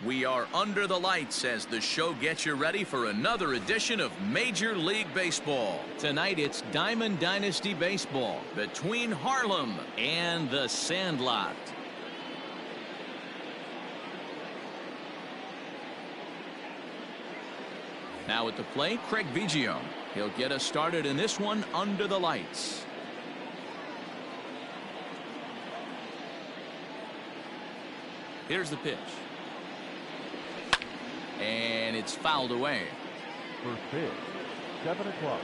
We are under the lights as the show gets you ready for another edition of Major League Baseball. Tonight it's Diamond Dynasty Baseball between Harlem and the Sandlot. Now at the plate, Craig Biggio. He'll get us started in this one under the lights. Here's the pitch. And it's fouled away. First pitch, 7 o'clock.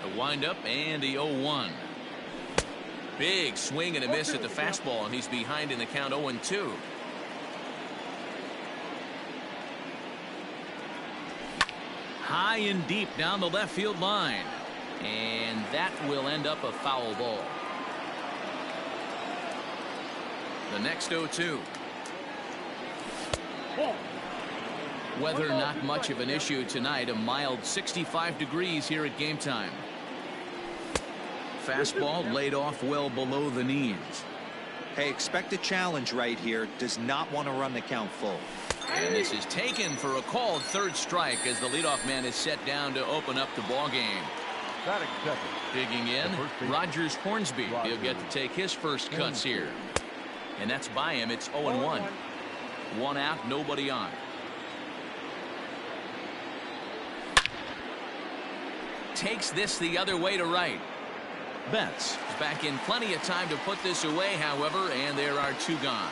The windup and the 0-1. Big swing and a miss at the fastball, and he's behind in the count 0-2. High and deep down the left field line. And that will end up a foul ball. The next 0-2. Weather not much of an issue tonight. A mild 65 degrees here at game time. Fastball laid off well below the knees. Hey, expect a challenge right here. Does not want to run the count full. And this is taken for a called third strike as the leadoff man is set down to open up the ball game. Digging in, Rogers Hornsby. He'll get to take his first cuts here. And that's by him. It's 0-1. One out, nobody on. Takes this the other way to right. Betts is back in plenty of time to put this away, however, and there are two gone.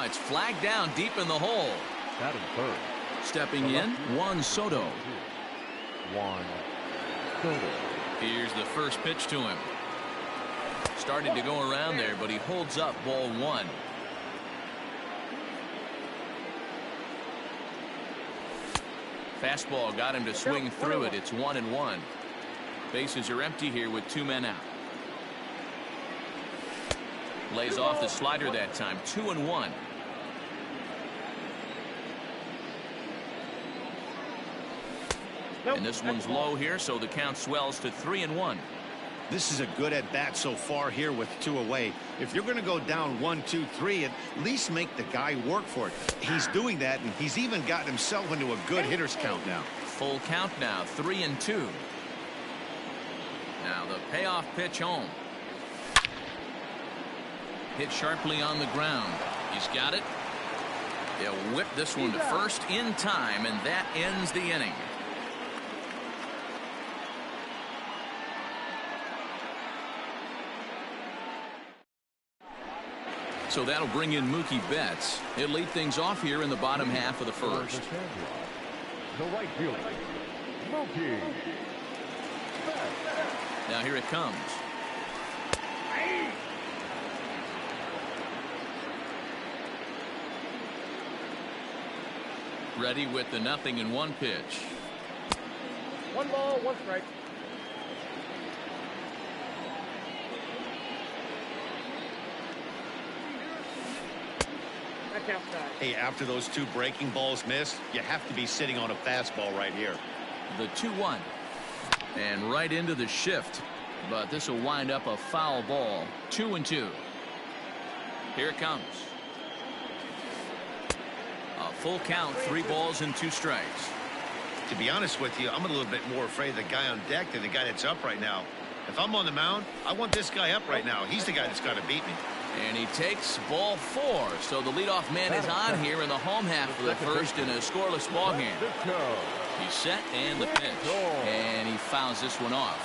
It's flagged down deep in the hole. Stepping in, Juan Soto. Here's the first pitch to him. Started to go around there, but he holds up ball one. Fastball got him to swing through it. It's 1-1. Bases are empty here with two men out. Lays off the slider that time. 2-1. And this one's low here, so the count swells to 3-1. This is a good at bat so far here with two away. If you're going to go down 1-2-3, at least make the guy work for it. He's doing that, and he's even gotten himself into a good hitter's count now. Full count now, 3-2. Now the payoff pitch home. Hit sharply on the ground. He's got it. He'll whip this one to first in time, and that ends the inning. So that'll bring in Mookie Betts. He'll lead things off here in the bottom half of the first. The right fielder, Mookie. Now here it comes. Ready with the 0-1 pitch. 1 ball, 1 strike. Hey, after those two breaking balls missed, you have to be sitting on a fastball right here. The 2-1. And right into the shift. But this will wind up a foul ball. 2-2. Here it comes. A full count, 3 balls and 2 strikes. To be honest with you, I'm a little bit more afraid of the guy on deck than the guy that's up right now. If I'm on the mound, I want this guy up right now. He's the guy that's got to beat me. And he takes ball 4. So the leadoff man is on here in the home half of the first in a scoreless ball game. He's set and the pitch. And he fouls this one off.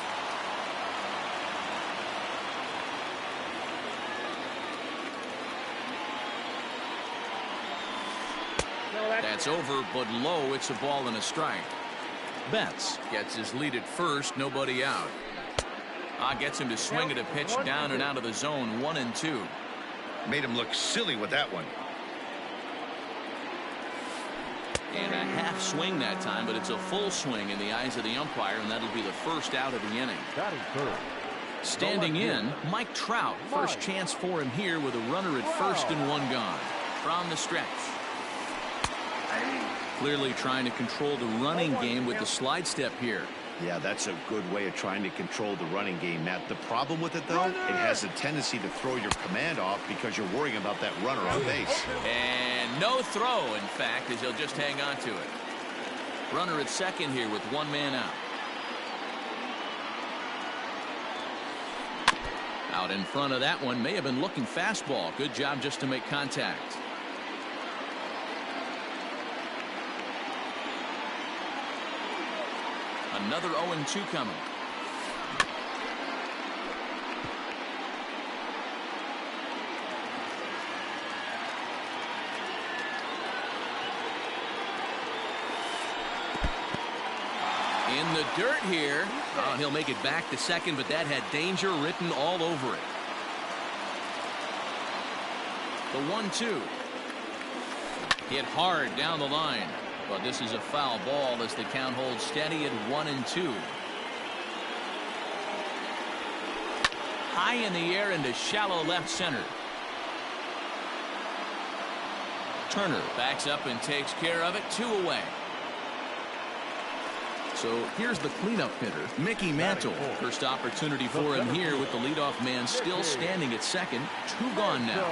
That's over, but low. It's a ball and a strike. Betts gets his lead at first. Nobody out. Gets him to swing at a pitch down and out of the zone. 1-2. Made him look silly with that one. And a half swing that time, but it's a full swing in the eyes of the umpire, and that'll be the first out of the inning. Standing in, Mike Trout. First chance for him here with a runner at first and 1 gone. From the stretch. Clearly trying to control the running game with the slide step here. Yeah, that's a good way of trying to control the running game, Matt. The problem with it, though, it has a tendency to throw your command off because you're worrying about that runner on base. And no throw, in fact, as he'll just hang on to it. Runner at second here with one man out. Out in front of that one, may have been looking fastball. Good job just to make contact. Another 0-2 coming. In the dirt here. Oh, he'll make it back to second, but that had danger written all over it. The 1-2. Hit hard down the line. But this is a foul ball as the count holds steady at 1-2. High in the air into shallow left center. Turner backs up and takes care of it. 2 away. So here's the cleanup hitter, Mickey Mantle. First opportunity for him here with the leadoff man still standing at second. 2 gone now.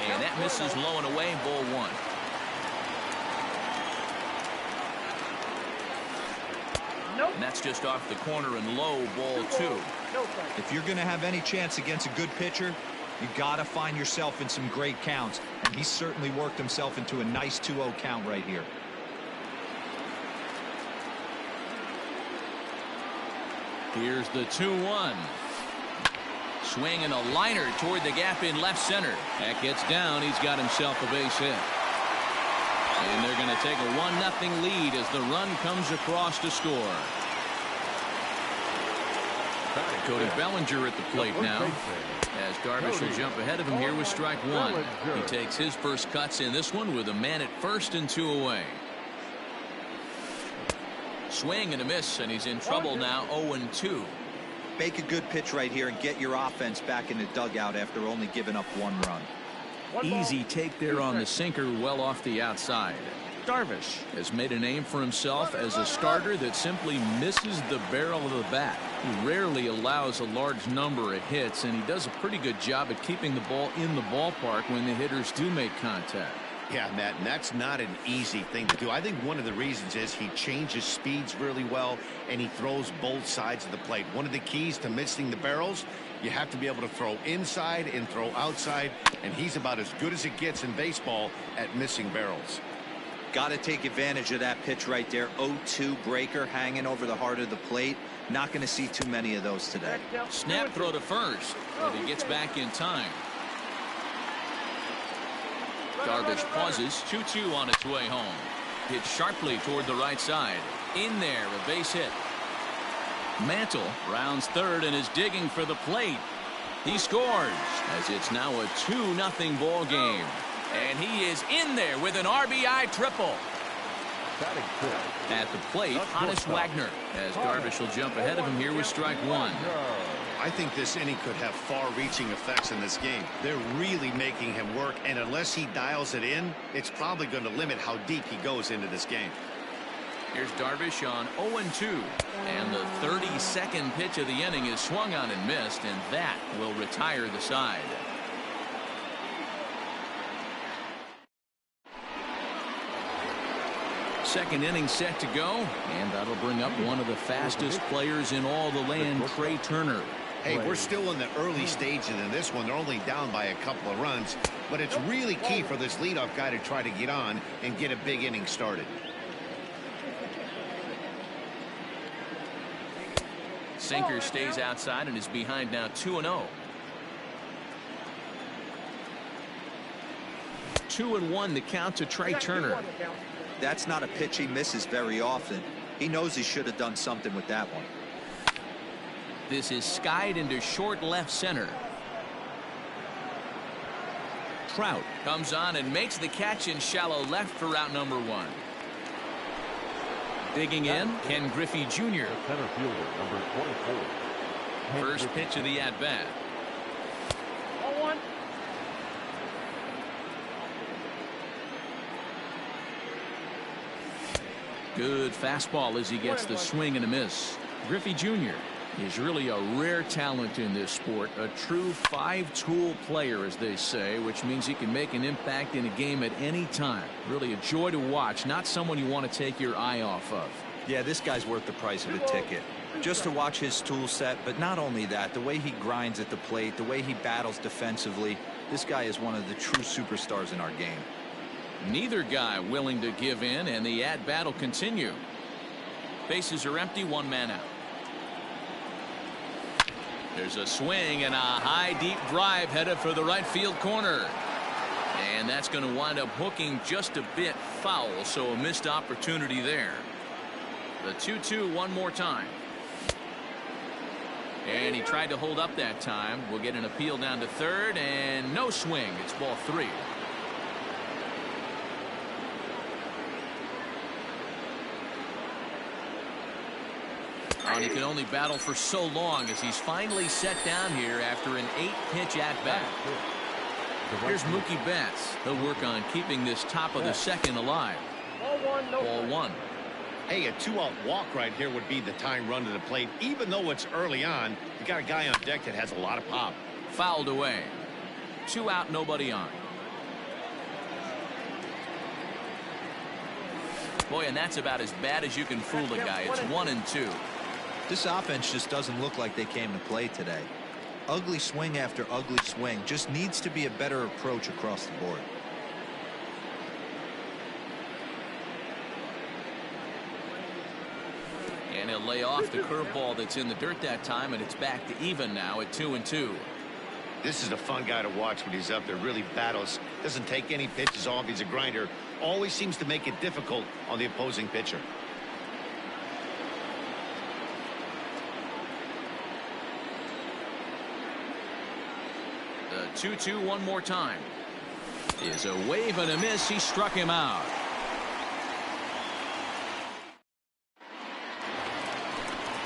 And that misses low and away. Ball 1. And that's just off the corner and low. Ball 2. If you're going to have any chance against a good pitcher, you got to find yourself in some great counts. And he certainly worked himself into a nice 2-0 count right here. Here's the 2-1. Swing and a liner toward the gap in left center. That gets down. He's got himself a base hit. And they're going to take a 1-0 lead as the run comes across to score. Cody Bellinger at the plate now, as Darvish will jump ahead of him here with strike 1. He takes his first cuts in this one with a man at first and 2 away. Swing and a miss, and he's in trouble now. 0-2. Make a good pitch right here and get your offense back in the dugout after only giving up 1 run. Easy take there on the sinker, well off the outside. Darvish has made a name for himself as a starter that simply misses the barrel of the bat. He rarely allows a large number of hits, and he does a pretty good job at keeping the ball in the ballpark when the hitters do make contact. Yeah, Matt, and that's not an easy thing to do. I think one of the reasons is he changes speeds really well, and he throws both sides of the plate. One of the keys to missing the barrels, you have to be able to throw inside and throw outside, and he's about as good as it gets in baseball at missing barrels. Got to take advantage of that pitch right there. 0-2 breaker hanging over the heart of the plate. Not going to see too many of those today. Snap throw to first, and he gets back in time. Darvish pauses. 2-2 on its way home. Hit sharply toward the right side. In there, a base hit. Mantle rounds third and is digging for the plate. He scores as it's now a 2-0 ball game. And he is in there with an RBI triple. At the plate, Honus Wagner, as Darvish will jump ahead of him here with strike 1. I think this inning could have far-reaching effects in this game. They're really making him work, and unless he dials it in, it's probably going to limit how deep he goes into this game. Here's Darvish on 0-2. And the 32nd pitch of the inning is swung on and missed, and that will retire the side. Second inning set to go, and that'll bring up one of the fastest players in all the land, Trey Turner. Hey, we're still in the early stages in this one. They're only down by a couple of runs, but it's really key for this leadoff guy to try to get on and get a big inning started. Sinker stays outside and is behind now 2-0. 2-1 the count to Trey Turner. That's not a pitch he misses very often. He knows he should have done something with that one. This is skied into short left center. Trout comes on and makes the catch in shallow left for out number 1. Digging in, Ken Griffey Jr. Center fielder, number 24. First pitch of the at-bat. 0-1. Good fastball as he gets the swing and a miss. Griffey Jr. is really a rare talent in this sport. A true five-tool player, as they say, which means he can make an impact in a game at any time. Really a joy to watch. Not someone you want to take your eye off of. Yeah, this guy's worth the price of a ticket. Just to watch his tool set, but not only that, the way he grinds at the plate, the way he battles defensively, this guy is one of the true superstars in our game. Neither guy willing to give in, and the at-bat will continue. Bases are empty, one man out. There's a swing and a high deep drive headed for the right field corner. And that's going to wind up hooking just a bit foul, so a missed opportunity there. The 2-2 one more time. And he tried to hold up that time. We'll get an appeal down to third, and no swing. It's ball 3. And he can only battle for so long as he's finally set down here after an 8-pitch at-bat. Here's Mookie Betts. He'll work on keeping this top of the second alive. Ball 1. Hey, a 2-out walk right here would be the tying run to the plate. Even though it's early on, you got a guy on deck that has a lot of pop. Fouled away. 2 out, nobody on. Boy, and that's about as bad as you can fool a guy. It's 1-2. This offense just doesn't look like they came to play today. Ugly swing after ugly swing. Just needs to be a better approach across the board. And he'll lay off the curveball that's in the dirt that time, and it's back to even now at 2-2. This is a fun guy to watch when he's up there. Really battles. Doesn't take any pitches off. He's a grinder. Always seems to make it difficult on the opposing pitcher. The 2-2 one more time. Is a wave and a miss. He struck him out.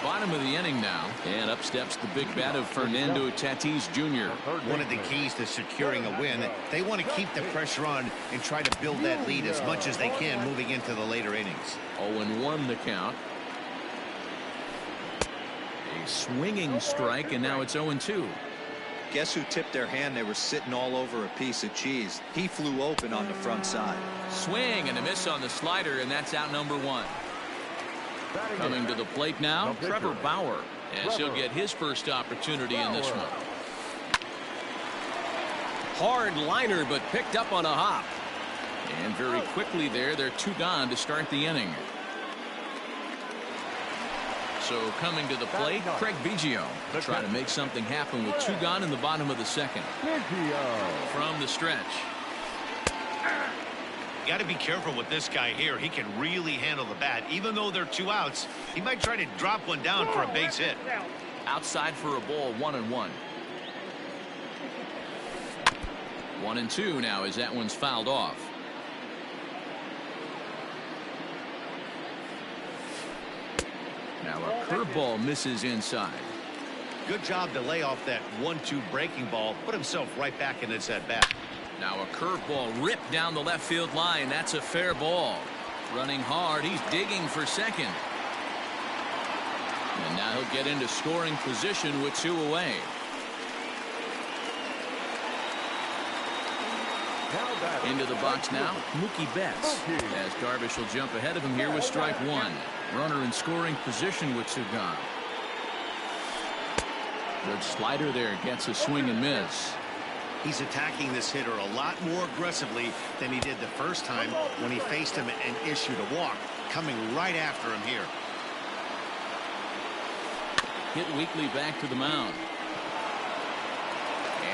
Bottom of the inning now, and up steps the big bat of Fernando Tatis Jr. One of the keys to securing a win, they want to keep the pressure on and try to build that lead as much as they can moving into the later innings. 0-1 the count. A swinging strike, and now it's 0-2. Guess who tipped their hand? They were sitting all over a piece of cheese. He flew open on the front side. Swing and a miss on the slider, and that's out number 1. Coming to the plate now, Trevor Bauer, as he'll get his first opportunity in this one. Hard liner, but picked up on a hop. And very quickly there, they're 2 gone to start the inning. So coming to the plate, Craig Biggio trying to make something happen with 2 gone in the bottom of the second. From the stretch. Got to be careful with this guy here. He can really handle the bat. Even though they're 2 outs, he might try to drop one down for a base hit. Outside for a ball, 1-1. 1-2 now as that one's fouled off. Now a curveball misses inside. Good job to lay off that 1-2 breaking ball. Put himself right back in its at bat. Now a curveball ripped down the left field line. That's a fair ball. Running hard. He's digging for second. And now he'll get into scoring position with 2 away. Into the box now, Mookie Betts. As Darvish will jump ahead of him here with strike 1. Runner in scoring position with 2 gone. Good slider there. Gets a swing and miss. He's attacking this hitter a lot more aggressively than he did the first time when he faced him and issued a walk. Coming right after him here. Hit weakly back to the mound.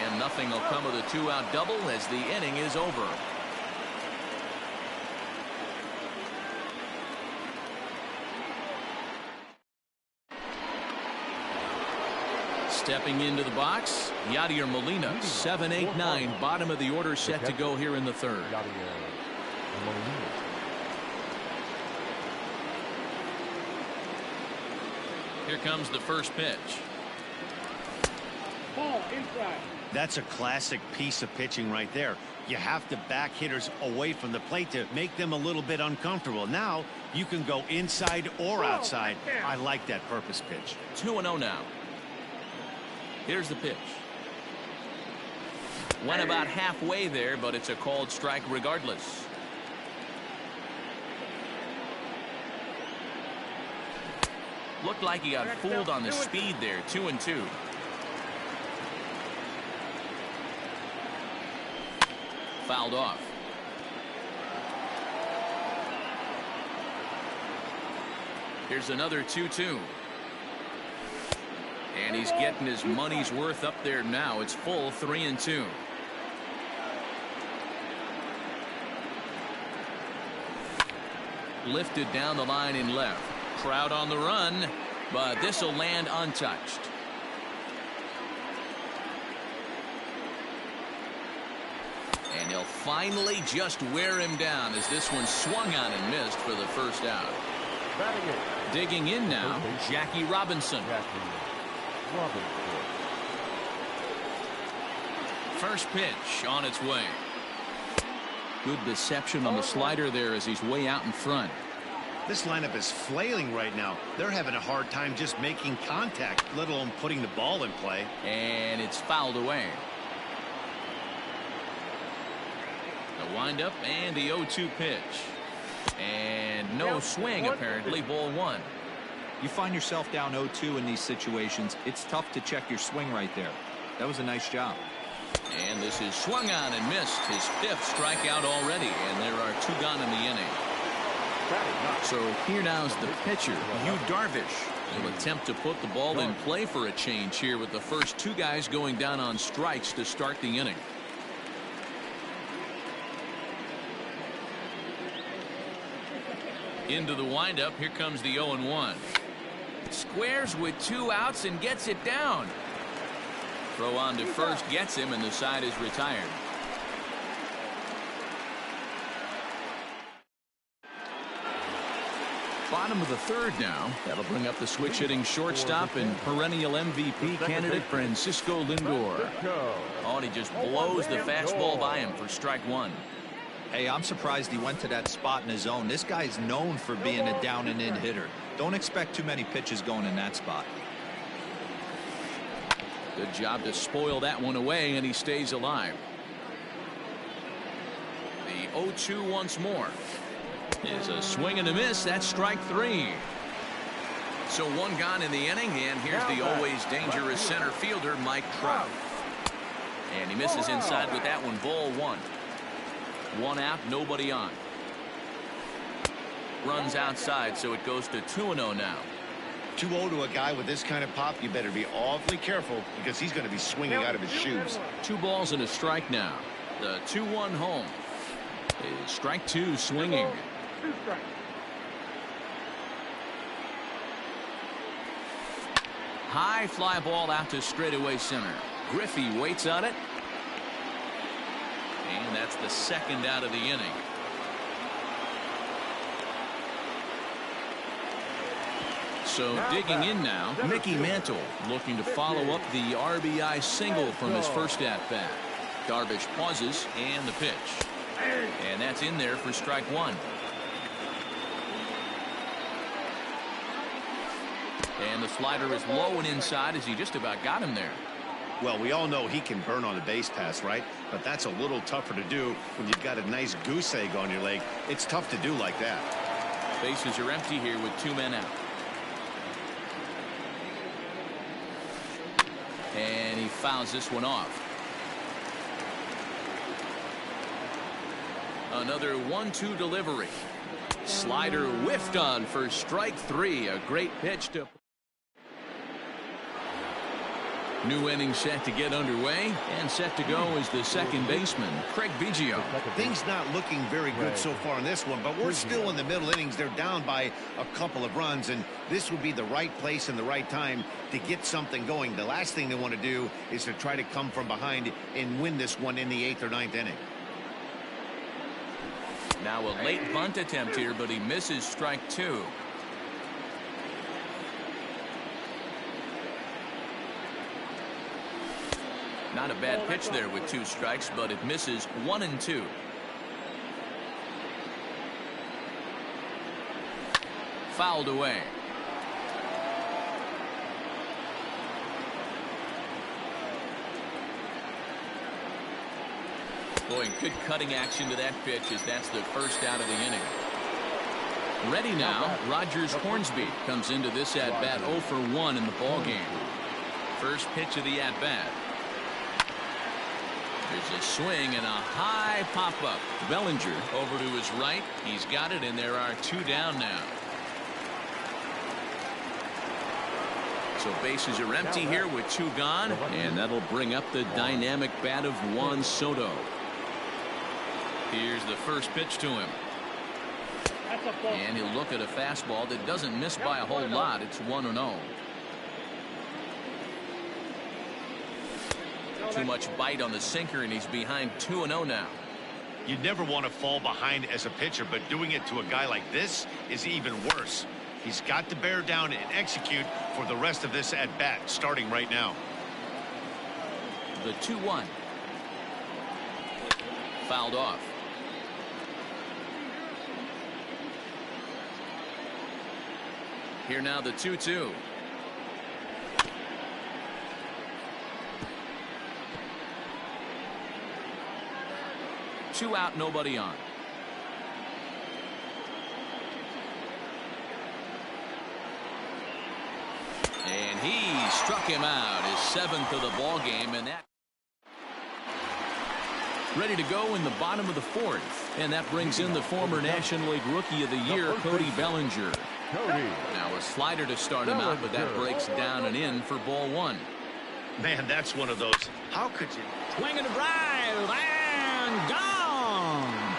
And nothing will come of the 2-out double as the inning is over. Stepping into the box, Yadier Molina, 7-8-9, bottom of the order set to go here in the third. Here comes the first pitch. Ball inside. That's a classic piece of pitching right there. You have to back hitters away from the plate to make them a little bit uncomfortable. Now you can go inside or outside. I like that purpose pitch. 2-0 now. Here's the pitch. Went about halfway there, but it's a called strike regardless. Looked like he got fooled on the speed there. 2-2. Fouled off. Here's another 2-2. And he's getting his money's worth up there now. It's full 3-2. Lifted down the line in left. Crowd on the run, but this will land untouched. And he'll finally just wear him down as this one swung on and missed for the first out. Digging in now, Jackie Robinson. First pitch on its way. Good deception on the slider there as he's way out in front. This lineup is flailing right now. They're having a hard time just making contact, let alone putting the ball in play. And it's fouled away. The windup and the 0-2 pitch. And no swing apparently. Ball 1. You find yourself down 0-2 in these situations. It's tough to check your swing right there. That was a nice job. And this is swung on and missed. His 5th strikeout already, and there are 2 gone in the inning. So here now is the pitcher, Yu Darvish. He'll attempt to put the ball in play for a change here with the first 2 guys going down on strikes to start the inning. Into the windup. Here comes the 0-1. Squares with 2 outs and gets it down. Throw on to first gets him, and the side is retired. Bottom of the 3rd now. That'll bring up the switch hitting shortstop and perennial MVP candidate Francisco Lindor. Oh, and he just blows the fastball by him for strike 1. Hey, I'm surprised he went to that spot in his zone. This guy's known for being a down and in hitter. Don't expect too many pitches going in that spot. Good job to spoil that one away, and he stays alive. The 0-2 once more. Is a swing and a miss. That's strike 3. So 1 gone in the inning, and here's the always dangerous center fielder, Mike Trout. And he misses inside with that one. Ball 1. 1 out, nobody on. Runs outside, so it goes to 2-0 now. 2-0 to a guy with this kind of pop, you better be awfully careful because he's going to be swinging out of his shoes. 2 balls and a strike now. The 2-1 home is strike 2 swinging. High fly ball out to straightaway center. Griffey waits on it. And that's the 2nd out of the inning. So digging in now, Mickey Mantle looking to follow up the RBI single from his first at-bat. Darvish pauses, and the pitch. And that's in there for strike 1. And the slider is low and inside as he just about got him there. Well, we all know he can burn on a base pass, right? But that's a little tougher to do when you've got a nice goose egg on your leg. It's tough to do like that. Bases are empty here with 2 men out. And he fouls this one off. Another 1-2 delivery. Slider whiffed on for strike 3. A great pitch to. New inning set to get underway, and set to go is the second baseman, Craig Biggio. Things not looking very good so far in this one, but we're still in the middle innings. They're down by a couple of runs, and this would be the right place and the right time to get something going. The last thing they want to do is to try to come from behind and win this one in the 8th or 9th inning. Now a late bunt attempt here, but he misses strike 2. Not a bad pitch there with 2 strikes, but it misses 1 and 2. Fouled away. Boy, good cutting action to that pitch as that's the first out of the inning. Ready now, Rogers Hornsby comes into this at-bat 0 for 1 in the ballgame. First pitch of the at-bat. There's a swing and a high pop-up. Bellinger over to his right. He's got it, and there are 2 down now. So bases are empty here with 2 gone, and that'll bring up the dynamic bat of Juan Soto. Here's the first pitch to him. And he'll look at a fastball that doesn't miss by a whole lot. It's 1-0. Too much bite on the sinker, and he's behind 2-0 now. You'd never want to fall behind as a pitcher, but doing it to a guy like this is even worse. He's got to bear down and execute for the rest of this at-bat, starting right now. The 2-1. Fouled off. Here now the 2-2. Two out, nobody on. And he struck him out, his 7th of the ball game, and that ready to go in the bottom of the 4th, and that brings in the former National League Rookie of the Year, Cody Bellinger. Now a slider to start him out, but that breaks down and in for ball 1. Man, that's one of those. How could you? Swing and a drive, and gone.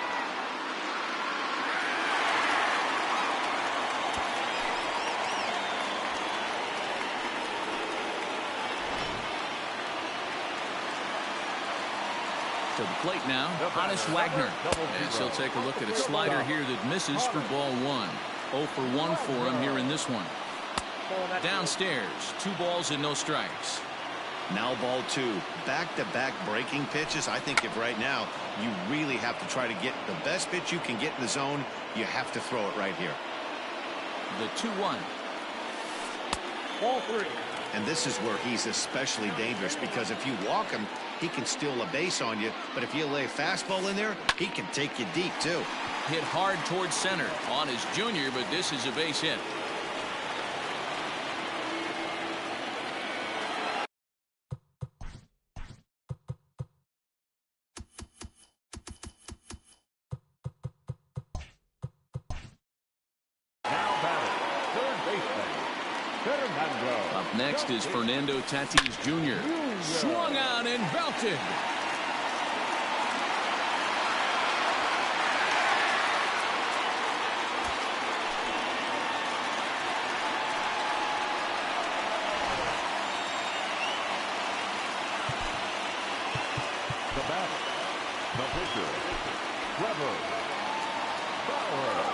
To the plate now, Honus Wagner. And he'll take a look at a slider here that misses for ball 1. 0 for 1 for him here in this one. Downstairs, 2 balls and no strikes. Now ball 2. Back-to-back breaking pitches. I think if right now you really have to try to get the best pitch you can get in the zone, you have to throw it right here. The 2-1. Ball 3. And this is where he's especially dangerous, because if you walk him, he can steal a base on you. But if you lay a fastball in there, he can take you deep, too. Hit hard towards center on his junior, but this is a base hit. Up next is Fernando Tatis Jr. Swung on and belted. The batter, the pitcher, Trevor Bauer.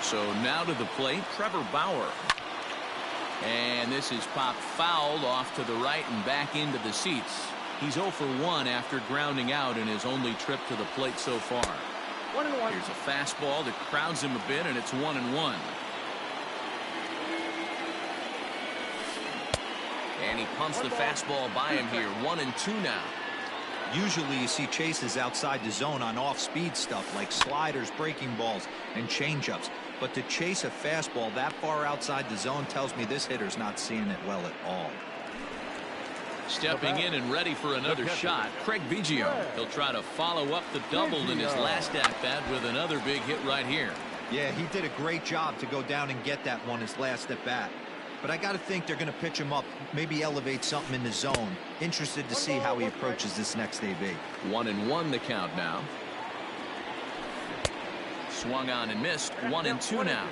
So now to the plate, Trevor Bauer. And this is popped fouled off to the right and back into the seats. He's 0 for 1 after grounding out in his only trip to the plate so far. 1-1. Here's a fastball that crowds him a bit, and it's 1-1. And he pumps the fastball by him here. 1-2 now. Usually you see chases outside the zone on off-speed stuff like sliders, breaking balls, and changeups. But to chase a fastball that far outside the zone tells me this hitter's not seeing it well at all. Stepping in and ready for another shot, Craig Biggio. He'll try to follow up the double in his last at-bat with another big hit right here. Yeah, he did a great job to go down and get that one his last at-bat. But I got to think they're going to pitch him up, maybe elevate something in the zone. Interested to see how he approaches this next AB. 1-1 the count now. Swung on and missed. 1-2 now.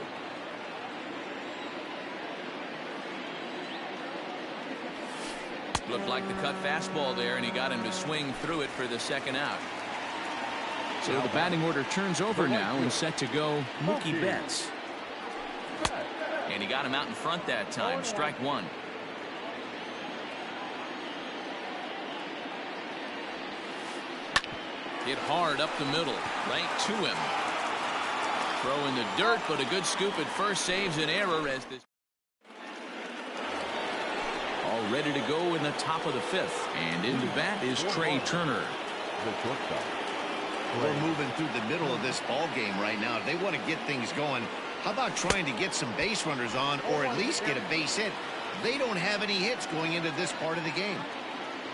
Looked like the cut fastball there, and he got him to swing through it for the second out. So the batting order turns over now and set to go Mookie Betts. And he got him out in front that time. Strike 1. Hit hard up the middle, right to him. Throw in the dirt, but a good scoop at first saves an error as this. All ready to go in the top of the fifth. And into bat is Trey Turner. We're moving through the middle of this ball game right now. If they want to get things going, how about trying to get some base runners on or at least get a base hit? They don't have any hits going into this part of the game.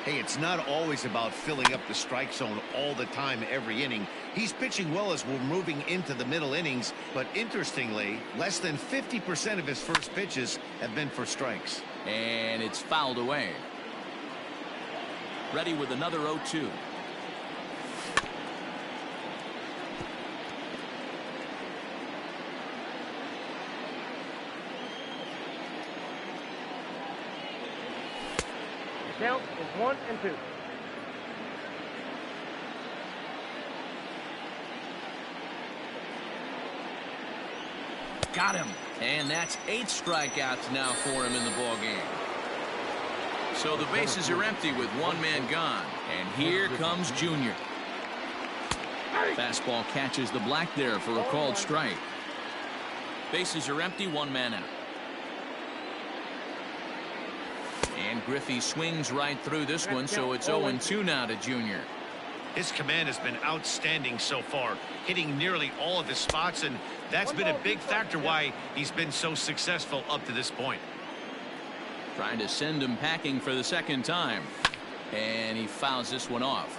Hey, it's not always about filling up the strike zone all the time every inning. He's pitching well as we're moving into the middle innings, but interestingly, less than 50% of his first pitches have been for strikes. And it's fouled away. Ready with another 0-2. Count is 1 and 2. Got him. And that's 8 strikeouts now for him in the ball game. So the bases are empty with one man gone. And here comes Junior. Fastball catches the black there for a called strike. Bases are empty, one man out. And Griffey swings right through this one, so it's 0-2 now to Junior. His command has been outstanding so far, hitting nearly all of his spots, and that's been a big factor why he's been so successful up to this point. Trying to send him packing for the second time. And he fouls this one off.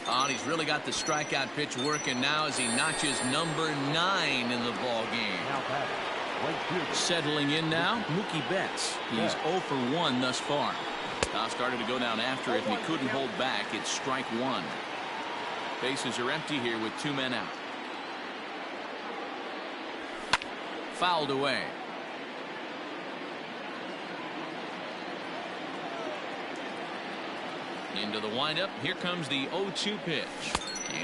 Oh, and he's really got the strikeout pitch working now as he notches number 9 in the ball game. Settling in now, Mookie Betts. He's 0 for 1 thus far. Started to go down after it, and he couldn't hold back. It's strike 1. Bases are empty here with 2 men out. Fouled away. Into the windup. Here comes the 0-2 pitch.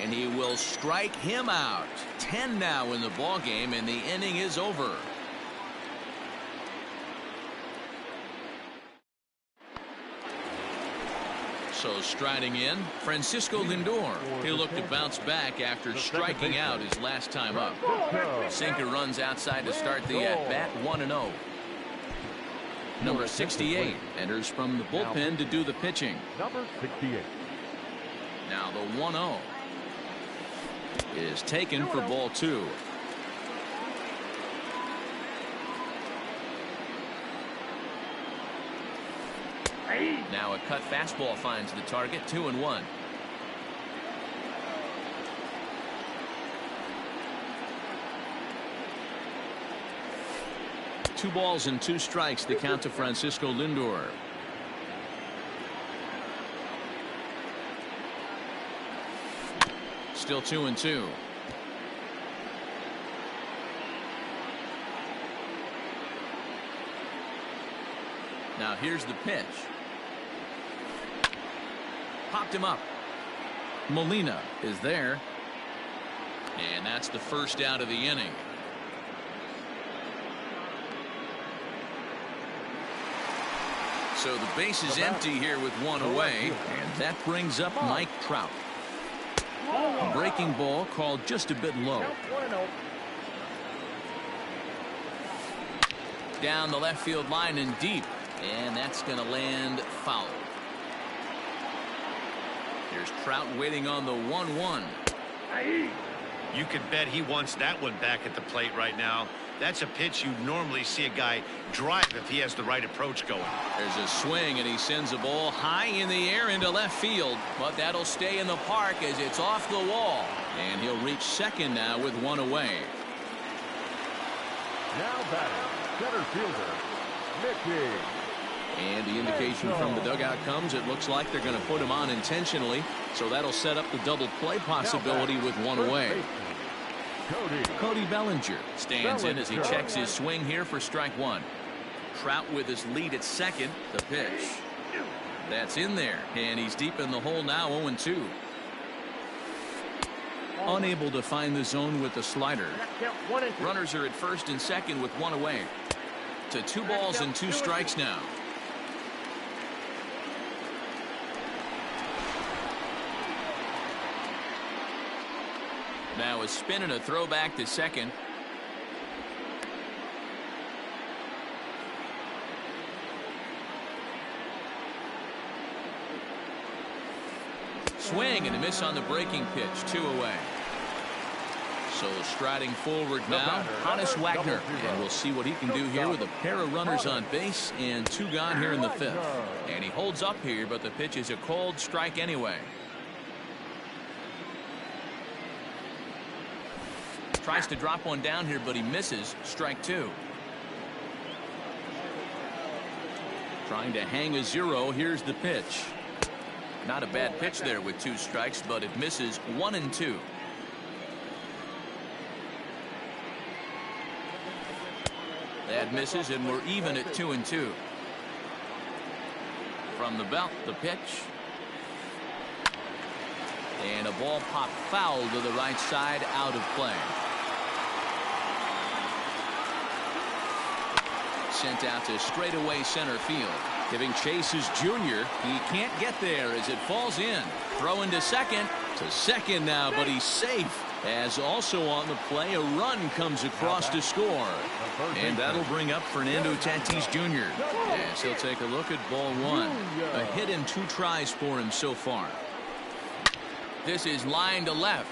And he will strike him out. 10 now in the ball game, and the inning is over. So striding in, Francisco Lindor. He'll look to bounce back after striking out his last time up. Sinker runs outside to start the at-bat, 1-0. Number 68 enters from the bullpen to do the pitching. Number 68. Now the 1-0 is taken for ball 2. Now a cut fastball finds the target, 2-1. Two balls and 2 strikes, the count to Francisco Lindor. Still 2-2. Now here's the pitch. Popped him up. Molina is there. And that's the first out of the inning. So the base is empty here with 1 away. And that brings up Mike Trout. A breaking ball called just a bit low. Down the left field line and deep. And that's going to land foul. There's Trout waiting on the 1-1. You could bet he wants that one back at the plate right now. That's a pitch you normally see a guy drive if he has the right approach going. There's a swing, and he sends a ball high in the air into left field. But that'll stay in the park as it's off the wall. And he'll reach second now with 1 away. Now batting, center fielder, Mickey. And the indication from the dugout comes, it looks like they're going to put him on intentionally. So that'll set up the double play possibility with 1 away. Cody Bellinger stands in as he checks his swing here for strike 1. Trout with his lead at second. The pitch. That's in there. And he's deep in the hole now, 0-2. Unable to find the zone with the slider. Runners are at first and second with 1 away. to 2 balls and 2 strikes now. Now a spin and a throw back to second. Swing and a miss on the breaking pitch. 2 away. So striding forward now, Hannes Wagner. And we'll see what he can do here with a pair of runners on base and 2 gone here in the 5th. And he holds up here, but the pitch is a cold strike anyway. Tries to drop one down here, but he misses. Strike 2. Trying to hang a 0. Here's the pitch. Not a bad pitch there with 2 strikes, but it misses. 1-2. That misses, and we're even at 2-2. From the belt, the pitch. And a ball popped foul to the right side, out of play. Sent out to straightaway center field. Giving Chase his junior. He can't get there as it falls in. Throw into second. To second now, but he's safe. As also on the play, a run comes across to score. And that'll bring up Fernando Tatis Jr. As he'll take a look at ball 1. A hit and 2 tries for him so far. This is line to left.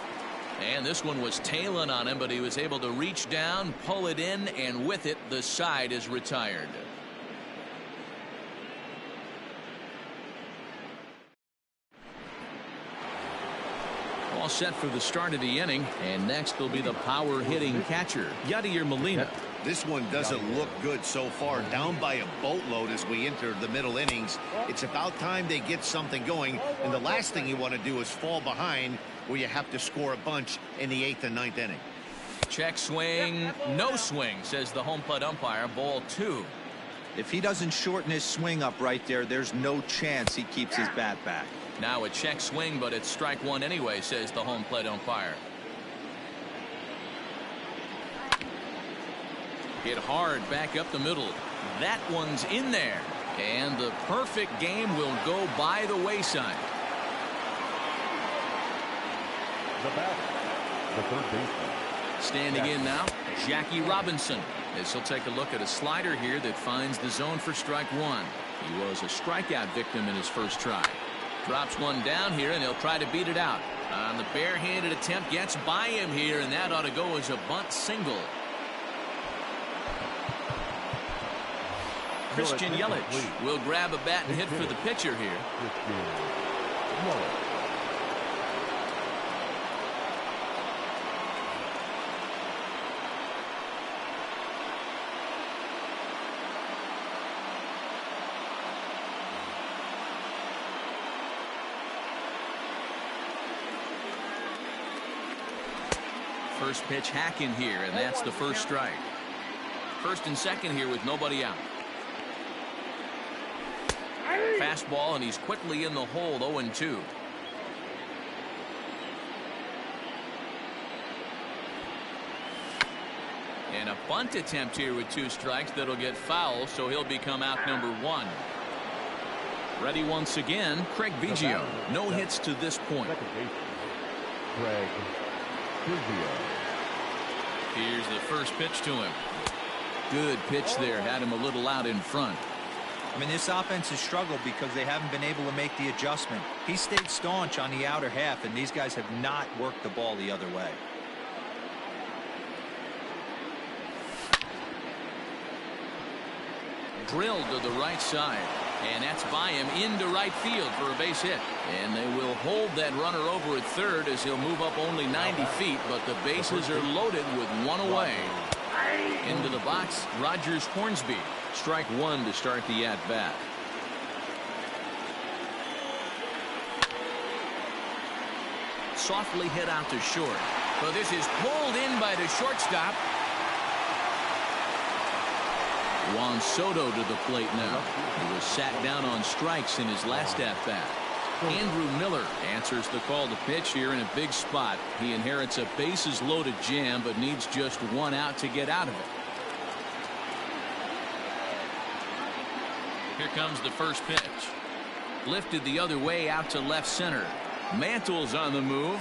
And this one was tailing on him, but he was able to reach down, pull it in, and with it, the side is retired. All set for the start of the inning, and next will be the power hitting catcher, Yadier Molina. This one doesn't look good so far. Down by a boatload as we enter the middle innings. It's about time they get something going, and the last thing you want to do is fall behind where you have to score a bunch in the 8th and 9th inning. Check swing, no swing, says the home plate umpire. Ball 2. If he doesn't shorten his swing up right there, there's no chance he keeps his bat back. Now a check swing, but it's strike 1 anyway, says the home plate umpire. Hit hard back up the middle. That one's in there. And the perfect game will go by the wayside. The batter, the third baseman. Standing in now, Jackie Robinson. As he'll take a look at a slider here that finds the zone for strike 1. He was a strikeout victim in his first try. Drops one down here, and he'll try to beat it out. On the barehanded attempt, gets by him here, and that ought to go as a bunt single. Christian Yelich will grab a bat and hit for the pitcher here. First pitch hacking here, and that's the first strike. First and second here with nobody out. Fastball, and he's quickly in the hole. 0-2. And a bunt attempt here with 2 strikes that'll get foul, so he'll become out number 1. Ready once again, Craig Biggio. No hits to this point. Craig Biggio. Here's the first pitch to him. Good pitch there. Had him a little out in front. I mean, this offense has struggled because they haven't been able to make the adjustment. He stayed staunch on the outer half, and these guys have not worked the ball the other way. Drilled to the right side, and that's by him into right field for a base hit. And they will hold that runner over at third as he'll move up only 90 feet, but the bases are loaded with 1 away. Into the box, Rogers Hornsby. Strike 1 to start the at-bat. Softly hit out to short. But this is pulled in by the shortstop. Juan Soto to the plate now. He was sat down on strikes in his last at-bat. Andrew Miller answers the call to pitch here in a big spot. He inherits a bases-loaded jam, but needs just 1 out to get out of it. Here comes the first pitch. Lifted the other way out to left center. Mantle's on the move.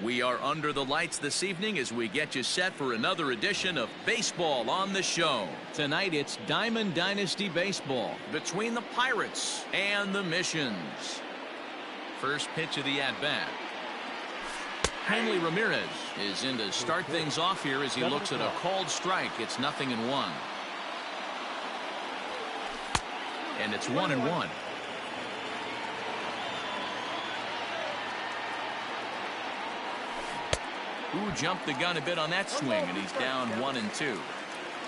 We are under the lights this evening as we get you set for another edition of Baseball on the Show. Tonight it's Diamond Dynasty Baseball between the Pirates and the Missions. First pitch of the at-bat. Hanley Ramirez is in to start things off here as he looks at a called strike. It's 0-1. And it's 1-1. Who jumped the gun a bit on that swing, and he's down 1-2.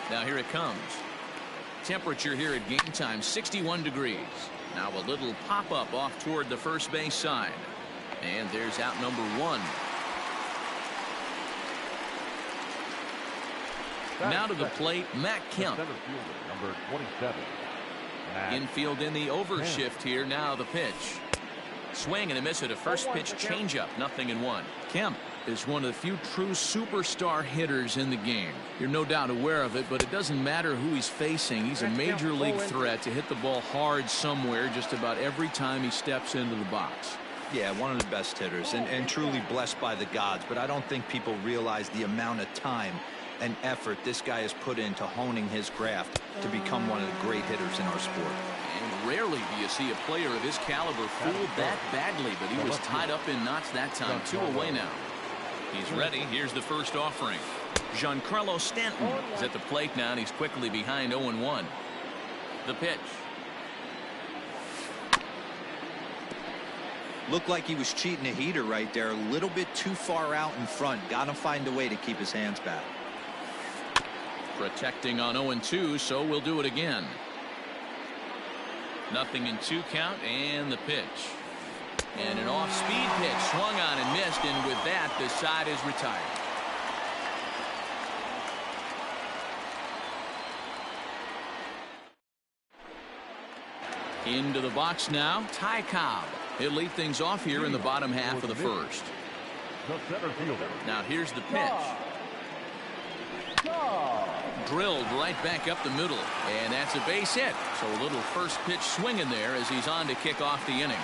Now here it comes. Temperature here at game time, 61 degrees. Now a little pop-up off toward the first base side. And there's out number 1. Now to the plate, Matt Kemp. Center fielder, number 27. Infield in the overshift here. Now the pitch. Swing and a miss at a first pitch changeup. 0-1. Kemp is one of the few true superstar hitters in the game. You're no doubt aware of it, but it doesn't matter who he's facing. He's a major league threat to hit the ball hard somewhere just about every time he steps into the box. Yeah, one of the best hitters and truly blessed by the gods, but I don't think people realize the amount of time and effort this guy has put into honing his craft to become one of the great hitters in our sport. And rarely do you see a player of his caliber fooled that badly, but he was tied up in knots that time. 2 away now. He's ready. Here's the first offering. Giancarlo Stanton is at the plate now, and he's quickly behind 0-1. The pitch. Looked like he was cheating a heater right there. A little bit too far out in front. Got to find a way to keep his hands back. Protecting on 0-2, so we'll do it again. 0-2 count, and the pitch. And an off-speed pitch swung on and missed, and with that, the side is retired. Into the box now, Ty Cobb. He'll lead things off here in the bottom half of the first. The center fielder. Now here's the pitch. Drilled right back up the middle, and that's a base hit. So a little first pitch swing in there as he's on to kick off the inning.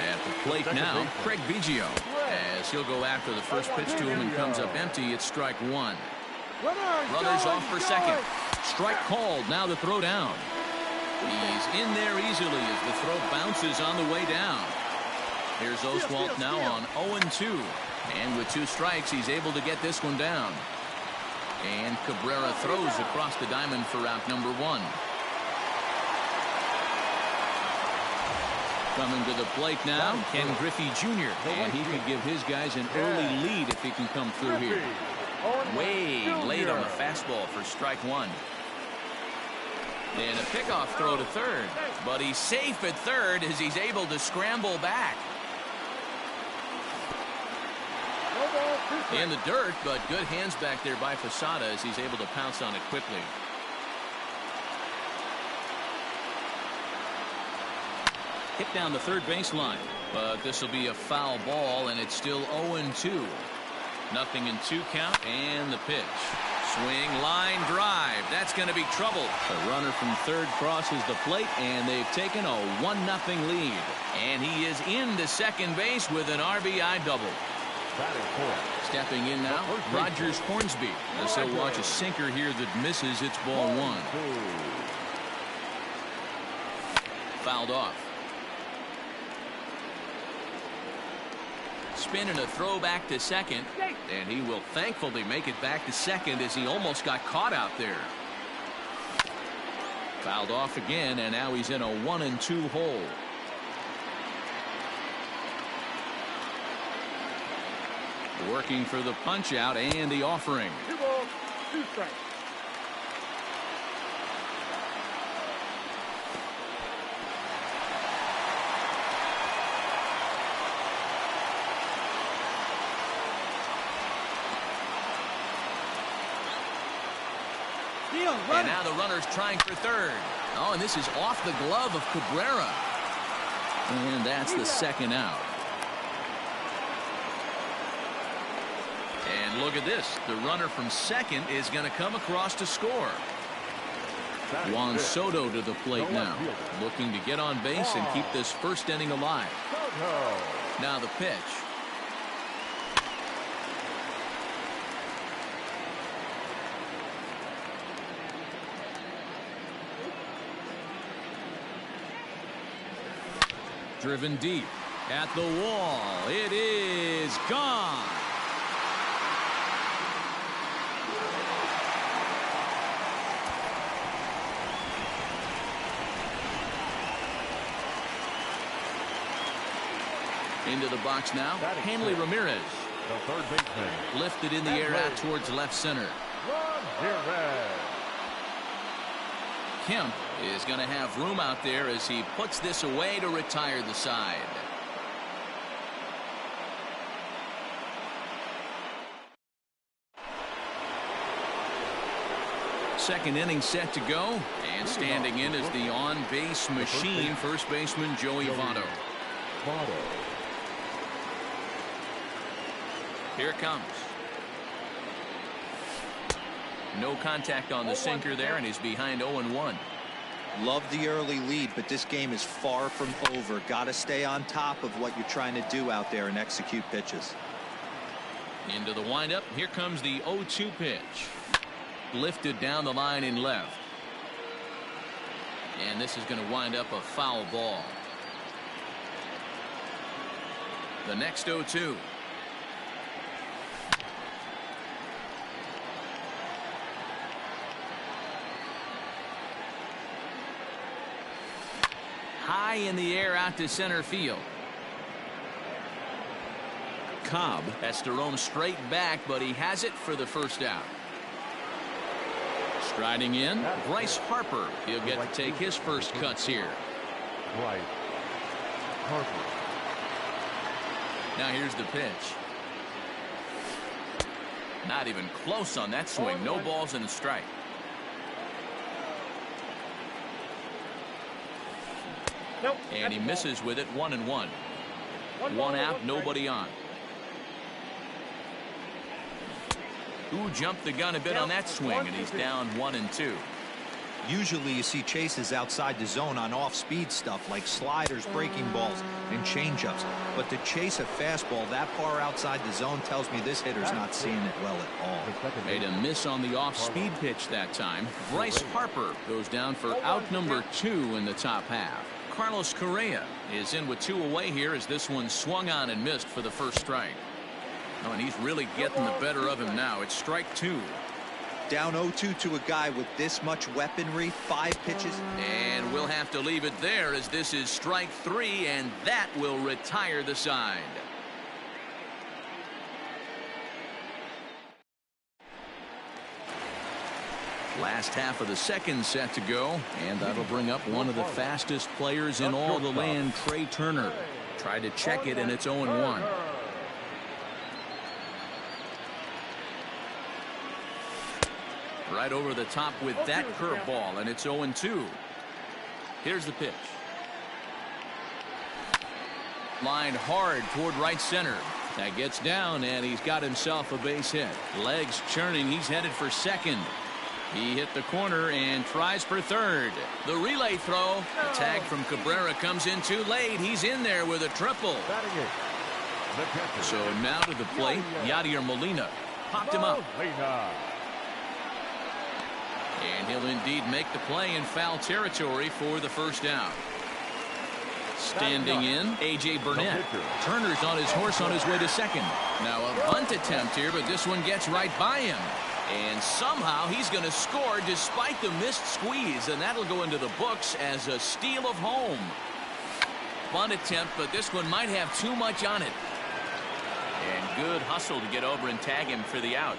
At the plate now, Craig Biggio, as he'll go after the first pitch to him and comes up empty. It's strike 1. Runners off for second. Strike called. Now the throw down. He's in there easily as the throw bounces on the way down. Here's Oswalt now on 0-2. And with 2 strikes, he's able to get this one down. And Cabrera throws across the diamond for out number 1. Coming to the plate now, Ken Griffey Jr. And he could give his guys an early lead if he can come through here. Way late on the fastball for strike 1. And a pickoff throw to third. But he's safe at third as he's able to scramble back. In the dirt, but good hands back there by Posada as he's able to pounce on it quickly. Hit down the third baseline, but this will be a foul ball, and it's still 0-2. 0-2 count, and the pitch. Swing, line drive. That's going to be trouble. The runner from third crosses the plate, and they've taken a 1-0 lead. And he is into second base with an RBI double. Stepping in now, Rogers Hornsby. As he'll watch a sinker here that misses. It's ball 1. Fouled off. Spin and a throw back to second, and he will thankfully make it back to second as he almost got caught out there. Fouled off again, and now he's in a 1-2 hole. Working for the punch out and the offering. 2 balls, 2 strikes. And now the runner's trying for third. Oh, and this is off the glove of Cabrera. And that's the second out. And look at this. The runner from second is going to come across to score. Juan Soto to the plate now, looking to get on base and keep this first inning alive. Now the pitch. Driven deep at the wall. It is gone. Into the box now. Hanley Ramirez. The third baseman. Lifted in the air out towards left center. Ramirez. Kemp is going to have room out there as he puts this away to retire the side. Second inning set to go, and standing in is the on-base machine, first baseman Joey Votto. Here it comes. No contact on the sinker there, and he's behind 0-1. Love the early lead, but this game is far from over. Got to stay on top of what you're trying to do out there and execute pitches. Into the windup. Here comes the 0-2 pitch. Lifted down the line in left. And this is going to wind up a foul ball. The next 0-2. High in the air out to center field. Cobb has to roam straight back, but he has it for the first out. Striding in, Bryce Harper. He'll get to take his first cuts here. Bryce Harper. Now here's the pitch. Not even close on that swing. No balls and a strike. Nope. And he misses with it. 1-1. One out, nobody on. Ooh, jumped the gun a bit on that swing, and he's down 1-2. Usually you see chases outside the zone on off-speed stuff like sliders, breaking balls, and changeups. But to chase a fastball that far outside the zone tells me this hitter's not seeing it well at all. Made a miss on the off-speed pitch that time. Bryce Harper goes down for out number 2 in the top half. Carlos Correa is in with 2 away here as this one swung on and missed for the first strike. Oh, and he's really getting the better of him now. It's strike 2. Down 0-2 to a guy with this much weaponry, 5 pitches. And we'll have to leave it there as this is strike 3, and that will retire the side. Last half of the second set to go, and that'll bring up one of the fastest players in all the land, Trey Turner. Tried to check it, and it's 0-1. Right over the top with that curveball, and it's 0-2. Here's the pitch. Lined hard toward right center. That gets down, and he's got himself a base hit. Legs churning. He's headed for second. He hit the corner and tries for third. The relay throw. The tag from Cabrera comes in too late. He's in there with a triple. So now to the plate, Yadier Molina. Popped him up. And he'll indeed make the play in foul territory for the first down. Standing in, A.J. Burnett. Turner's on his horse on his way to second. Now a bunt attempt here, but this one gets right by him. And somehow he's going to score despite the missed squeeze, and that'll go into the books as a steal of home. Bunt attempt, but this one might have too much on it. And good hustle to get over and tag him for the out.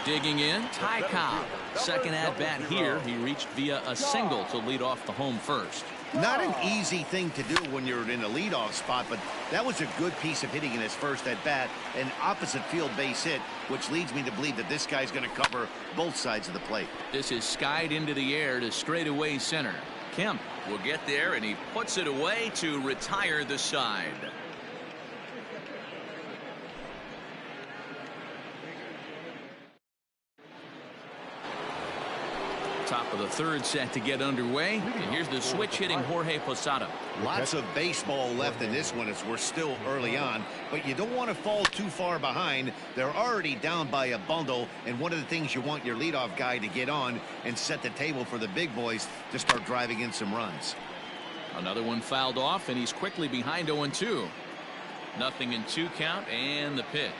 Digging in, Ty Cobb. Second at bat here. He reached via a single to lead off the home first. Not an easy thing to do when you're in a leadoff spot, but that was a good piece of hitting in his first at bat, an opposite field base hit, which leads me to believe that this guy's going to cover both sides of the plate. This is skied into the air to straightaway center. Kemp will get there, and he puts it away to retire the side. Top of the third set to get underway. And here's the switch hitting Jorge Posada. Lots of baseball left in this one as we're still early on, but you don't want to fall too far behind. They're already down by a bundle, and one of the things you want your leadoff guy to get on and set the table for the big boys to start driving in some runs. Another one fouled off, and he's quickly behind 0-2. Nothing in 2 count, and the pitch.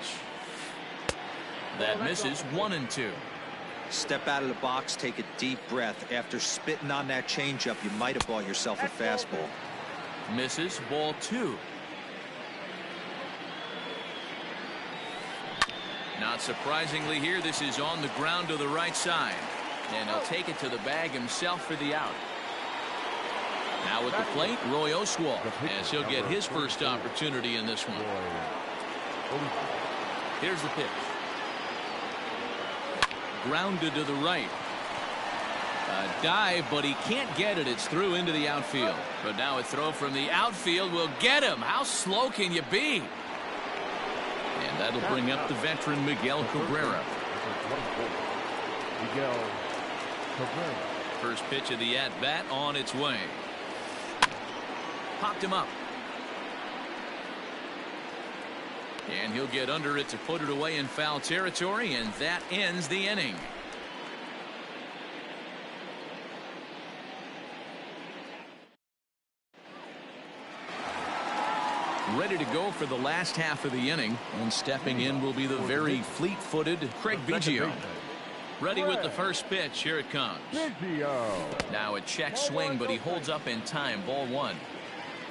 That misses 1-2. Step out of the box, take a deep breath. After spitting on that changeup, you might have bought yourself a fastball. Misses, ball 2. Not surprisingly here, this is on the ground to the right side. And he'll take it to the bag himself for the out. Now at the plate, Roy Oswalt, as he'll get his first opportunity in this one. Here's the pitch. Grounded to the right. A dive, but he can't get it. It's through into the outfield. But now a throw from the outfield will get him. How slow can you be? And that'll bring up the veteran Miguel Cabrera. First pitch of the at-bat on its way. Popped him up. And he'll get under it to put it away in foul territory, and that ends the inning. Ready to go for the last half of the inning, and stepping in will be the very fleet-footed Craig Biggio. Ready with the first pitch. Here it comes. Now a check swing, but he holds up in time. Ball 1.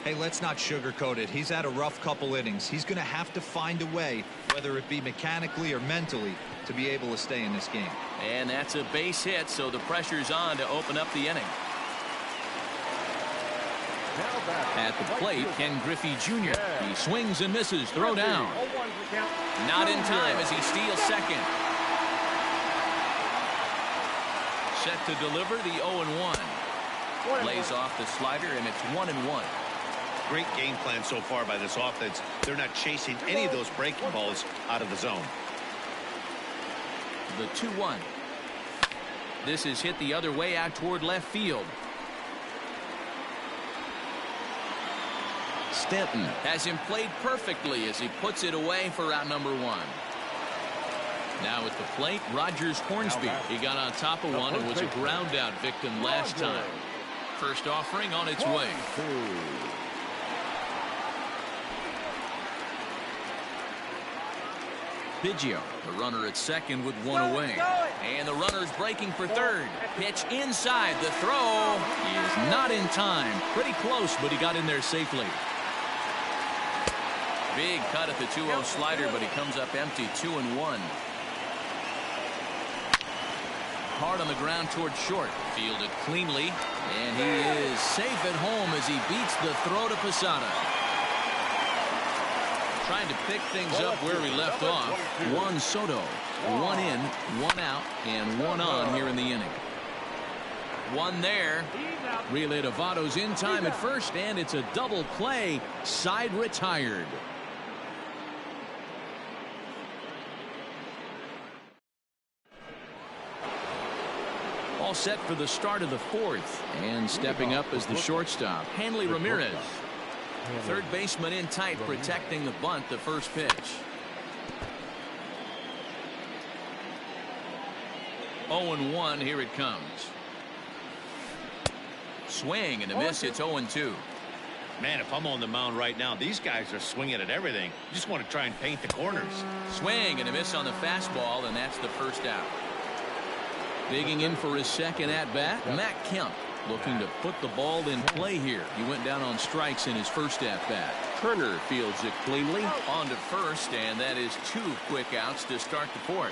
Hey, let's not sugarcoat it. He's had a rough couple innings. He's going to have to find a way, whether it be mechanically or mentally, to be able to stay in this game. And that's a base hit, so the pressure's on to open up the inning. At the plate, Ken Griffey Jr. He swings and misses. Throw down. Not in time as he steals second. Set to deliver the 0-1. Lays off the slider, and it's 1-1. Great game plan so far by this offense. They're not chasing any of those breaking balls out of the zone. The 2-1. This is hit the other way out toward left field. Stanton has him played perfectly as he puts it away for out number 1. Now at the plate, Rogers Hornsby. He got on top of one and was a ground out victim last time. First offering on its way. Biggio, the runner at second with one away. And the runner's breaking for third. Pitch inside. The throw is not in time. Pretty close, but he got in there safely. Big cut at the 2-0 slider, but he comes up empty. 2-1. Hard on the ground toward short. Fielded cleanly, and he is safe at home as he beats the throw to Posada. Trying to pick things up where we left off. Juan Soto. 1 in, 1 out, and 1 on here in the inning. 1 there. Relay to Votto's in time at first, and it's a double play. Side retired. All set for the start of the 4th, and stepping up as the shortstop, Hanley Ramirez. Third baseman in tight, protecting the bunt. The first pitch. 0-1. Here it comes. Swing and a miss. It's 0-2. Man, if I'm on the mound right now, these guys are swinging at everything. You just want to try and paint the corners. Swing and a miss on the fastball, and that's the first out. Digging in for his second at-bat, Matt Kemp. Looking to put the ball in play here. He went down on strikes in his first at-bat. Turner fields it cleanly. On to first, and that is 2 quick outs to start the 4th.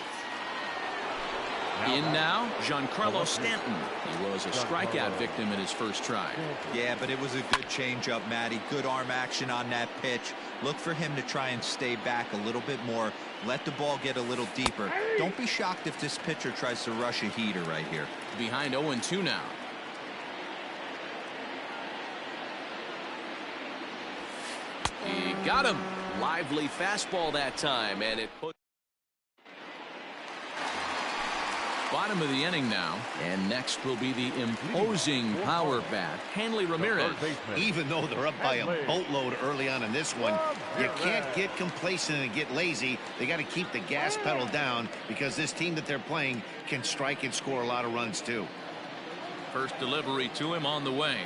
In now, Giancarlo Stanton. He was a strikeout victim in his first try. Yeah, but it was a good changeup, Matty. Good arm action on that pitch. Look for him to try and stay back a little bit more. Let the ball get a little deeper. Don't be shocked if this pitcher tries to rush a heater right here. Behind 0-2 now. He got him. Lively fastball that time, and it put. Bottom of the inning now, and next will be the imposing power bat, Hanley Ramirez. Even though they're up by a boatload early on in this one, you can't get complacent and get lazy. They got to keep the gas pedal down because this team that they're playing can strike and score a lot of runs too. First delivery to him on the way.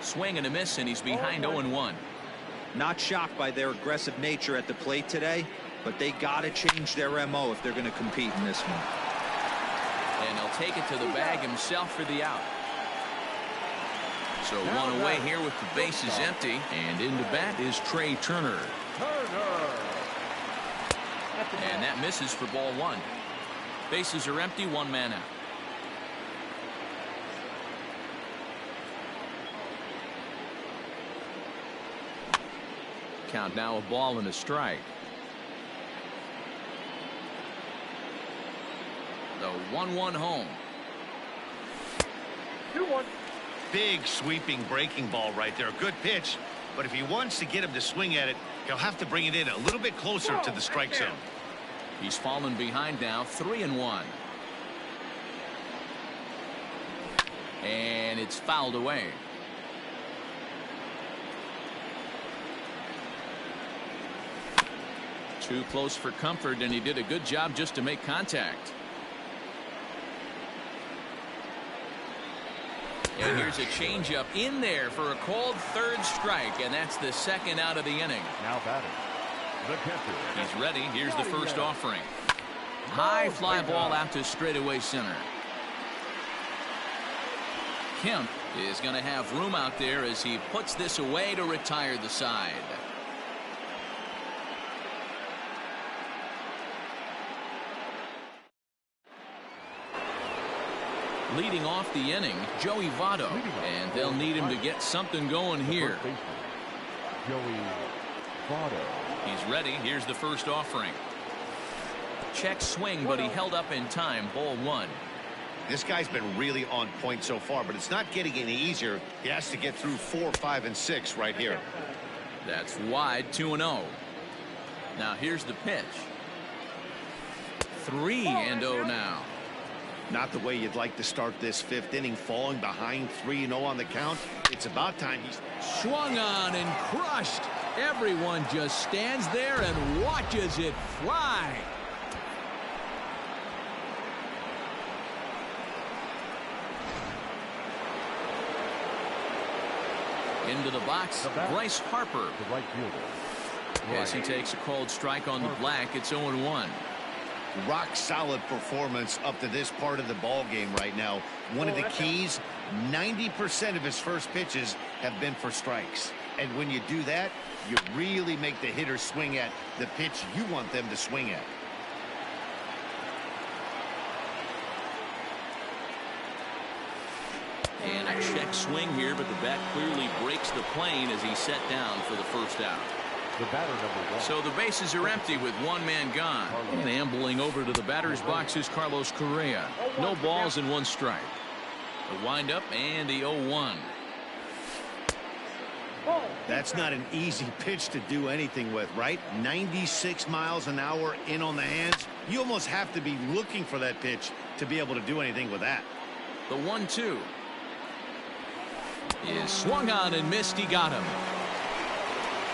Swing and a miss, and he's behind 0-1. Not shocked by their aggressive nature at the plate today, but they got to change their MO if they're going to compete in this one. And he'll take it to the bag himself for the out. So one away here with the bases empty, and into bat is Trey Turner. And that misses for ball one. Bases are empty, one man out. Count now, a ball and a strike. The 1-1 home. 2-1. Big sweeping breaking ball right there. Good pitch, but if he wants to get him to swing at it, he'll have to bring it in a little bit closer to the strike zone. He's fallen behind now, 3-1. And it's fouled away. Too close for comfort, and he did a good job just to make contact. And here's a changeup in there for a called third strike, and that's the second out of the inning. Now batting, the catcher. He's ready. Here's the first offering. High fly ball out to straightaway center. Kemp is going to have room out there as he puts this away to retire the side. Leading off the inning, Joey Votto, and they'll need him to get something going here. Joey Votto. He's ready. Here's the first offering. Check swing, but he held up in time. Ball one. This guy's been really on point so far, but it's not getting any easier. He has to get through 4, 5, and 6 right here. That's wide, 2-0. Now here's the pitch. 3-0 now. Not the way you'd like to start this fifth inning, falling behind 3-0 on the count. It's about time he's swung on and crushed. Everyone just stands there and watches it fly. Into the box, Bryce Harper. The right fielder. As he takes a called strike on the black, it's 0-1. Rock solid performance up to this part of the ball game right now. One of the keys, 90% of his first pitches have been for strikes. And when you do that, you really make the hitter swing at the pitch you want them to swing at. And a check swing here, but the bat clearly breaks the plane as he's set down for the first out. The batter, number 1. So the bases are empty with one man gone. And ambling over to the batter's box is Carlos Correa. No balls and one strike. The windup and the 0-1. That's not an easy pitch to do anything with, right? 96 miles an hour in on the hands. You almost have to be looking for that pitch to be able to do anything with that. The 1-2 is swung on and missed. He got him.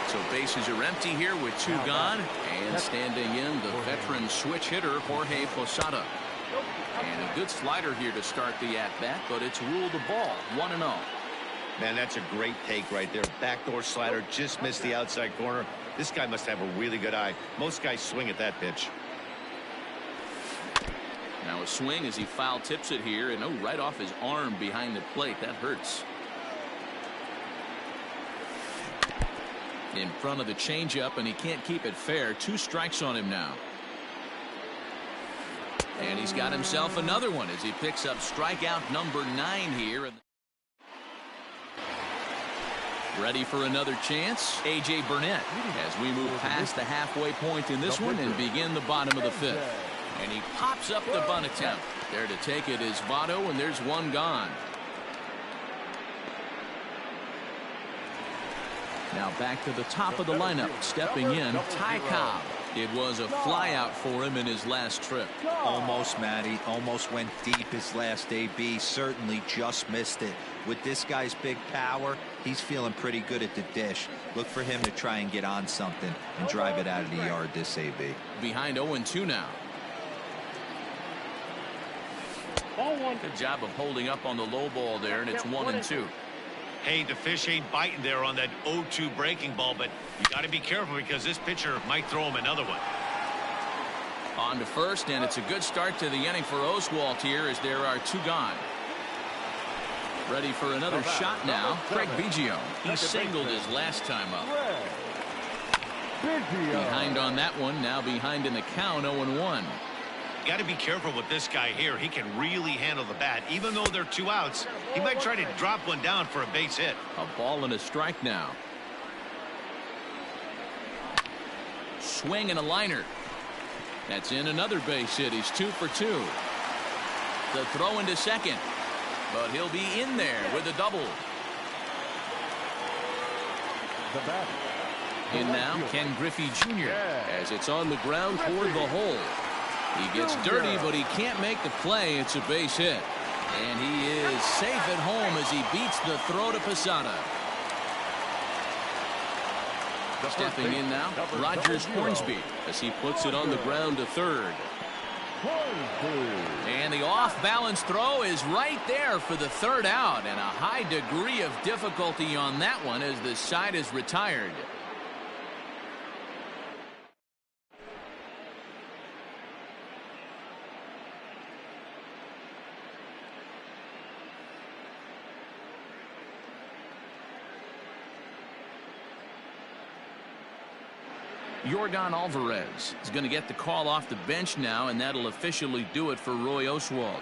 So bases are empty here with two gone, and standing in the veteran switch hitter Jorge Posada. And a good slider here to start the at-bat, but it's ruled a ball, 1-0. Man, that's a great take right there. Backdoor slider, just missed the outside corner. This guy must have a really good eye. Most guys swing at that pitch. Now a swing as he foul tips it here, and right off his arm behind the plate. That hurts. In front of the changeup, and he can't keep it fair. 2 strikes on him now. And he's got himself another one as he picks up strikeout number 9 here. Ready for another chance? A.J. Burnett as we move past the halfway point in this one and begin the bottom of the 5th. And he pops up the bunt attempt. There to take it is Votto, and there's one gone. Now back to the top of the lineup. Stepping in, Ty Cobb. It was a flyout for him in his last trip. Almost, Matty. Almost went deep his last AB. Certainly just missed it. With this guy's big power, he's feeling pretty good at the dish. Look for him to try and get on something and drive it out of the yard this AB. Behind 0-2 now. Good job of holding up on the low ball there, and it's 1-2. Hey, the fish ain't biting there on that 0-2 breaking ball, but you got to be careful because this pitcher might throw him another one. On to first, and it's a good start to the inning for Oswalt here as there are 2 gone. Ready for another shot now. Craig Biggio. He singled his last time up. Behind on that one, now behind in the count, 0-1. Got to be careful with this guy here. He can really handle the bat. Even though they're 2 outs, he might try to drop one down for a base hit. A ball and a strike now. Swing and a liner. That's in another base hit. He's 2 for 2. The throw into second, but he'll be in there with a double. In now, Ken Griffey Jr. as it's on the ground toward the hole. He gets dirty, but he can't make the play. It's a base hit. And he is safe at home as he beats the throw to Posada. Stepping in now, Rogers Hornsby as he puts it on the ground to third. And the off-balance throw is right there for the third out, and a high degree of difficulty on that one as the side is retired. Yordan Alvarez is going to get the call off the bench now, and that'll officially do it for Roy Oswalt.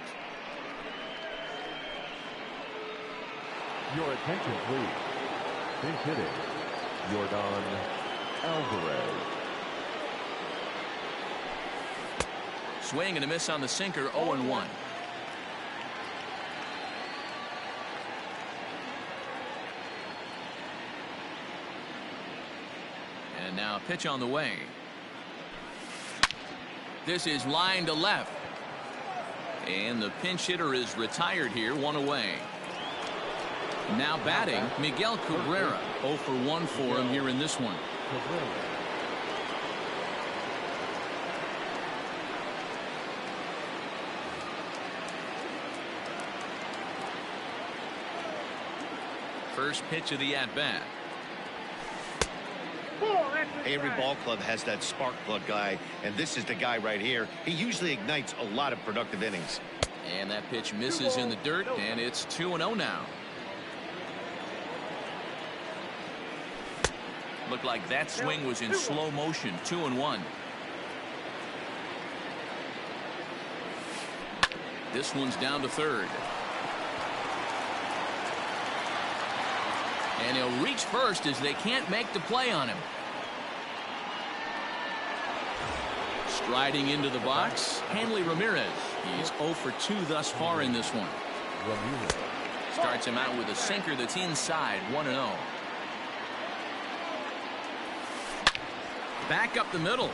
Your attention, please. Pinch hitting, Yordan Alvarez. Swing and a miss on the sinker, 0-1. And now a pitch on the way. This is line to left. And the pinch hitter is retired here, 1 away. Now batting, Miguel Cabrera. 0 for 1 for him here in this one. First pitch of the at-bat. Hey, every ball club has that spark plug guy, and this is the guy right here. He usually ignites a lot of productive innings. And that pitch misses in the dirt, and it's 2-0 now. Looked like that swing was in slow motion. 2-1. This one's down to third. And he'll reach first as they can't make the play on him. Striding into the box, Hanley Ramirez. He's 0 for 2 thus far in this one. Starts him out with a sinker that's inside, 1-0. Back up the middle.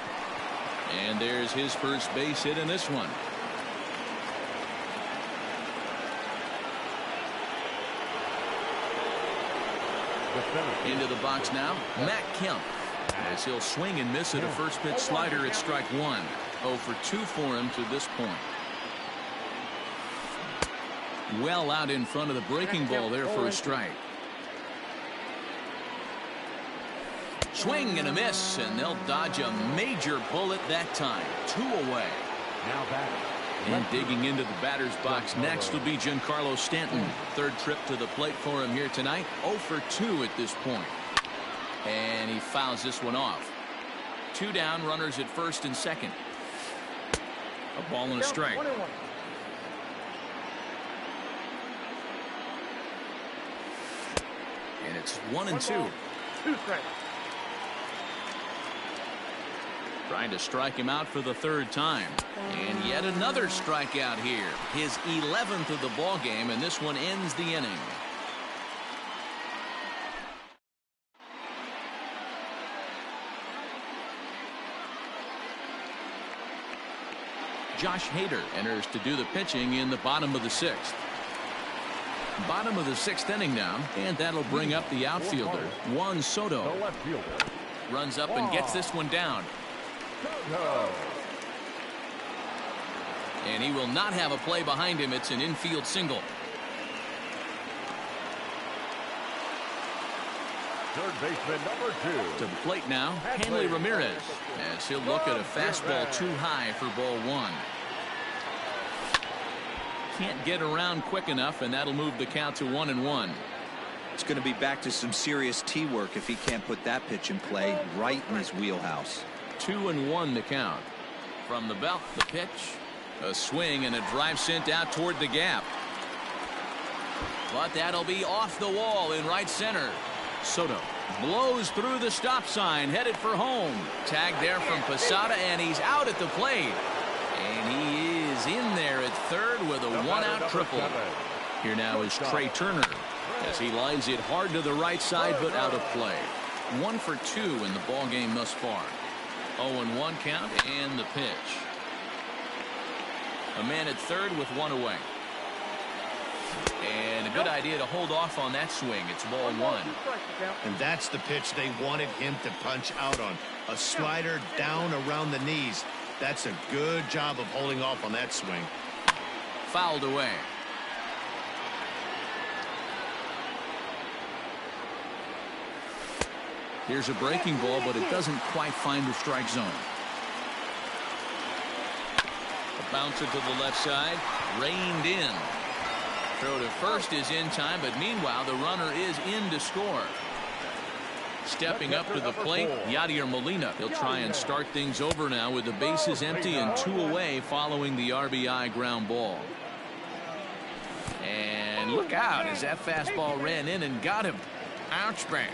And there's his first base hit in this one. Into the box now, Matt Kemp. As he'll swing and miss at a first pitch slider at strike 1. 0 for 2 for him to this point. Well out in front of the breaking ball there for a strike. Swing and a miss, and they'll dodge a major bullet that time. 2 away. Now batting. And digging into the batter's box next will be Giancarlo Stanton. Third trip to the plate for him here tonight. 0 for 2 at this point. And he fouls this one off. 2 down, runners at first and second. A ball and a strike. And it's 1-2. 2 strikes. Trying to strike him out for the third time. And yet another strikeout here. His 11th of the ball game, and this one ends the inning. Josh Hader enters to do the pitching in the bottom of the 6th. Bottom of the 6th inning now, and that'll bring up the outfielder, Juan Soto. The left fielder. Runs up and gets this one down. No. And he will not have a play behind him. It's an infield single. Third baseman number 2. To the plate now, Hanley Ramirez, as he'll look at a fastball too high for ball 1. Can't get around quick enough, and that'll move the count to 1-1. It's going to be back to some serious tee work if he can't put that pitch in play right in his wheelhouse. 2-1 the count. From the belt, the pitch, a swing and a drive sent out toward the gap. But that'll be off the wall in right center. Soto blows through the stop sign, headed for home. Tagged there from Posada, and he's out at the plate. And he is in there at third with a one-out triple. Here now is Trey Turner as he lines it hard to the right side, but out of play. 1 for 2 in the ball game thus far. 0-1 count and the pitch. A man at third with 1 away. And a good idea to hold off on that swing. It's ball 1. And that's the pitch they wanted him to punch out on. A slider down around the knees. That's a good job of holding off on that swing. Fouled away. Here's a breaking ball, but it doesn't quite find the strike zone. A bouncer to the left side, reined in. Throw to first is in time, but meanwhile the runner is in to score. Stepping up to the plate, Yadier Molina. He'll try and start things over now with the bases empty and 2 away following the RBI ground ball. And look out as that fastball ran in and got him. Ouch bang.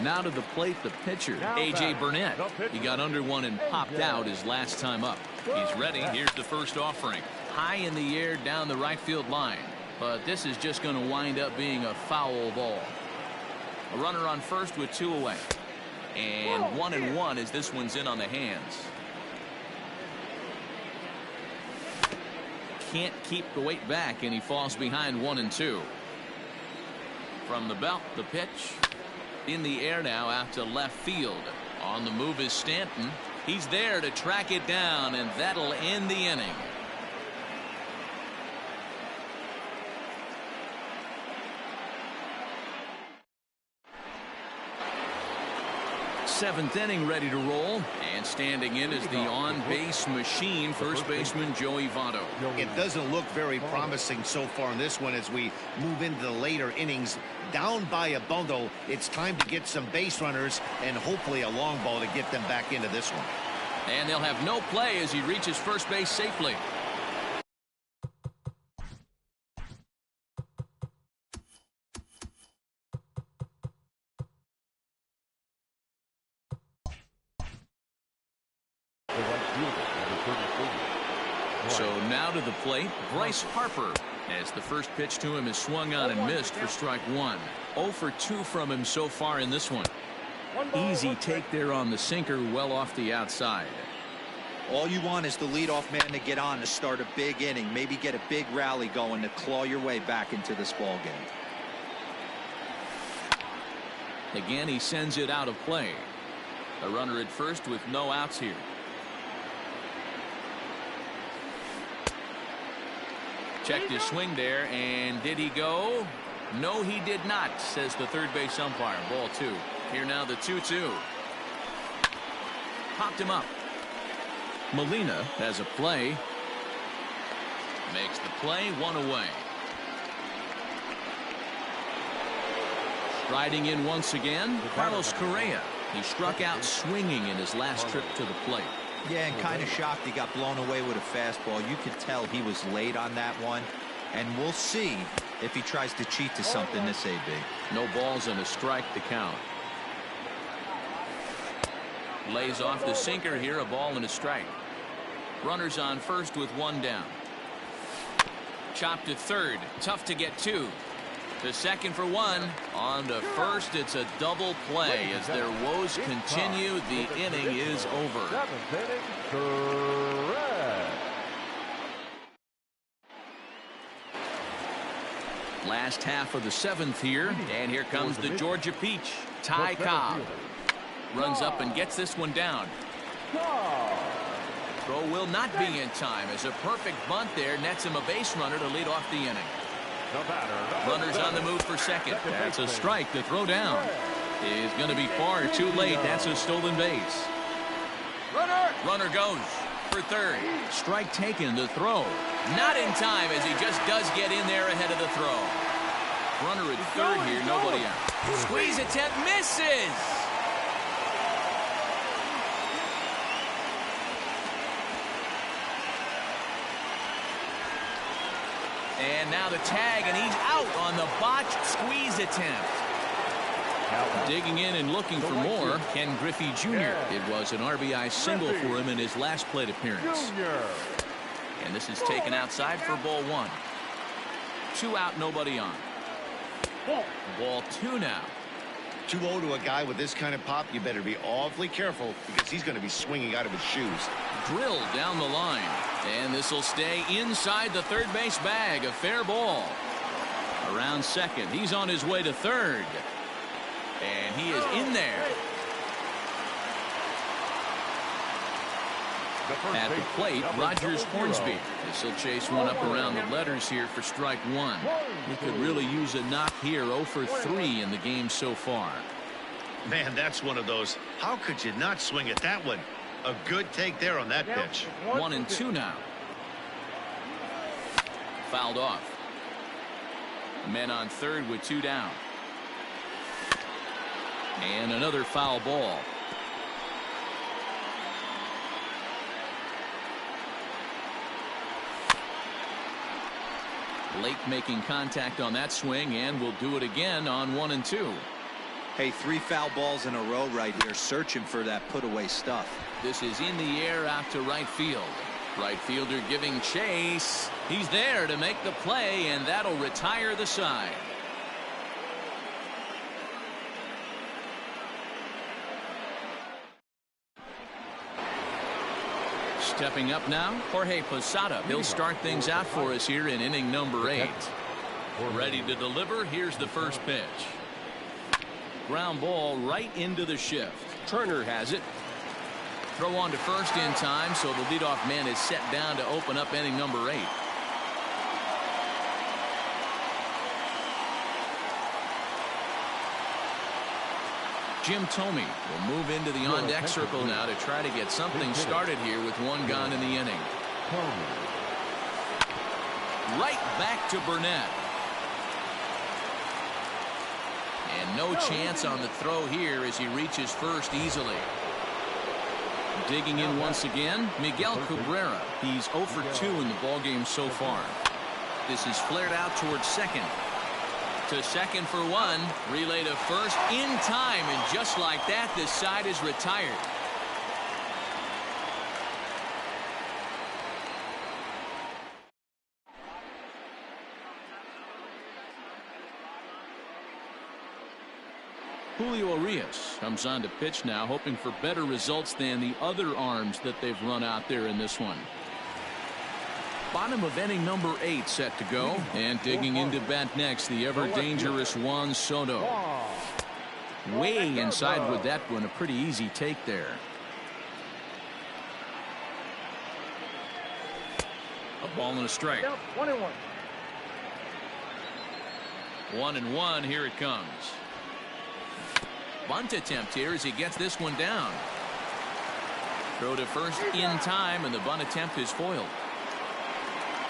Now to the plate, the pitcher, A.J. Burnett. He got under one and popped out his last time up. He's ready. Here's the first offering. High in the air down the right field line. But this is just going to wind up being a foul ball. A runner on first with 2 away. And 1-1 as this one's in on the hands. Can't keep the weight back, and he falls behind 1-2. From the belt, the pitch. In the air now out to left field. On the move is Stanton. He's there to track it down, and that'll end the inning. 7th inning ready to roll, and standing in is the on-base machine, first baseman Joey Votto. It doesn't look very promising so far in this one as we move into the later innings. Down by a bundle, it's time to get some base runners and hopefully a long ball to get them back into this one. And they'll have no play as he reaches first base safely. So now to the plate, Bryce Harper, as the first pitch to him is swung on and missed for strike 1. 0 for 2 from him so far in this one. Easy take there on the sinker, well off the outside. All you want is the leadoff man to get on to start a big inning, maybe get a big rally going to claw your way back into this ball game. Again, he sends it out of play. A runner at first with no outs here. Checked his swing there, and did he go? No, he did not, says the third base umpire. Ball 2. Here now the 2-2. Popped him up. Molina has a play. Makes the play, 1 away. Striding in once again, Carlos Correa. He struck out swinging in his last trip to the plate. Yeah, and kind of shocked he got blown away with a fastball. You could tell he was late on that one. And we'll see if he tries to cheat to something this AB. No balls and a strike to count. Lays off the sinker here, a ball and a strike. Runners on first with 1 down. Chopped to third. Tough to get 2. To second for 1. On to first. It's a double play as their woes continue. The inning is over. 7th inning, correct. Last half of the 7th here, and here comes the Georgia Peach, Ty Cobb. Runs up and gets this one down. Throw will not be in time as a perfect bunt there nets him a base runner to lead off the inning. Runners on the move for second. That's a strike to throw down. Is going to be far too late. That's a stolen base. Runner goes for third. Strike taken to throw. Not in time as he just does get in there ahead of the throw. Runner at third here, nobody out. Squeeze attempt misses. And now the tag, and he's out on the botched squeeze attempt. Digging in and looking for more, Ken Griffey Jr. It was an RBI single for him in his last plate appearance. And this is taken outside for ball 1. 2 out, nobody on. Ball 2 now. 2-0 to a guy with this kind of pop, you better be awfully careful because he's going to be swinging out of his shoes. Drilled down the line. And this will stay inside the third base bag. A fair ball. Around second. He's on his way to third. And he is in there. At the plate, Rogers Hornsby. This will chase one up around the letters here for strike 1. He could really use a knock here. 0 for 3 in the game so far. Man, that's one of those. How could you not swing at that one? A good take there on that pitch. 1-2 now. Fouled off. Men on third with 2 down. And another foul ball. Lake making contact on that swing, and will do it again on 1-2. Hey, 3 foul balls in a row right here, searching for that put away stuff. This is in the air out to right field. Right fielder giving chase. He's there to make the play, and that'll retire the side. Stepping up now, Jorge Posada. He'll start things out for us here in inning number 8. Ready to deliver. Here's the first pitch. Ground ball right into the shift. Turner has it. Throw on to first in time, so the leadoff man is set down to open up inning number 8. Jim Thome will move into the on-deck circle now to try to get something started here with 1 gone in the inning. Right back to Burnett. And no chance on the throw here as he reaches first easily. Digging in once again, Miguel Cabrera. He's 0 for 2 in the ballgame so far. This is flared out towards second. To second for 1. Relay to first in time, and just like that, this side is retired. Julio Urias comes on to pitch now, hoping for better results than the other arms that they've run out there in this one. Bottom of inning number 8 set to go, and digging into bat next, the ever dangerous Juan Soto. Way inside with that one, a pretty easy take there. A ball and a strike. 1-1. 1-1, here it comes. Bunt attempt here as he gets this one down. Throw to first in time, and the bunt attempt is foiled.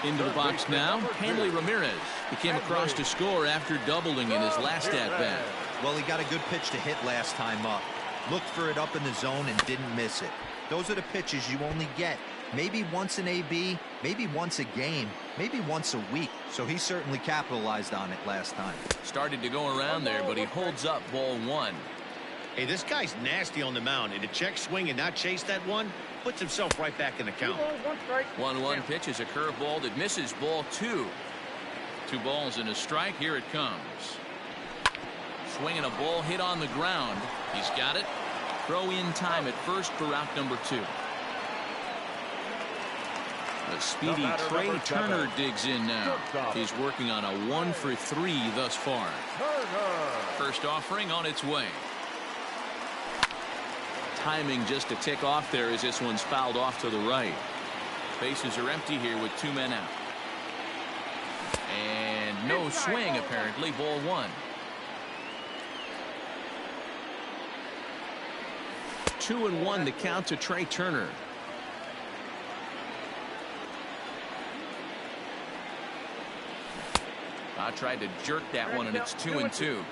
Into the box now, Hanley Ramirez. He came across to score after doubling in his last at-bat. Well, he got a good pitch to hit last time up. Looked for it up in the zone and didn't miss it. Those are the pitches you only get maybe once in AB, maybe once a game, maybe once a week. So he certainly capitalized on it last time. Started to go around there, but he holds up ball 1. Hey, this guy's nasty on the mound, and to check swing and not chase that one puts himself right back in the count. 1-1 pitch is a curveball that misses ball 2. 2 balls and a strike. Here it comes. Swinging a ball hit on the ground. He's got it. Throw in time at first for out number 2. A speedy Trey Turner digs in now. He's working on a 1 for 3 thus far. First offering on its way. Timing just a tick off there as this one's fouled off to the right. Bases are empty here with 2 men out. And no swing apparently. Ball 1. 2-1 the count to Trey Turner. I tried to jerk that one, and it's 2-2.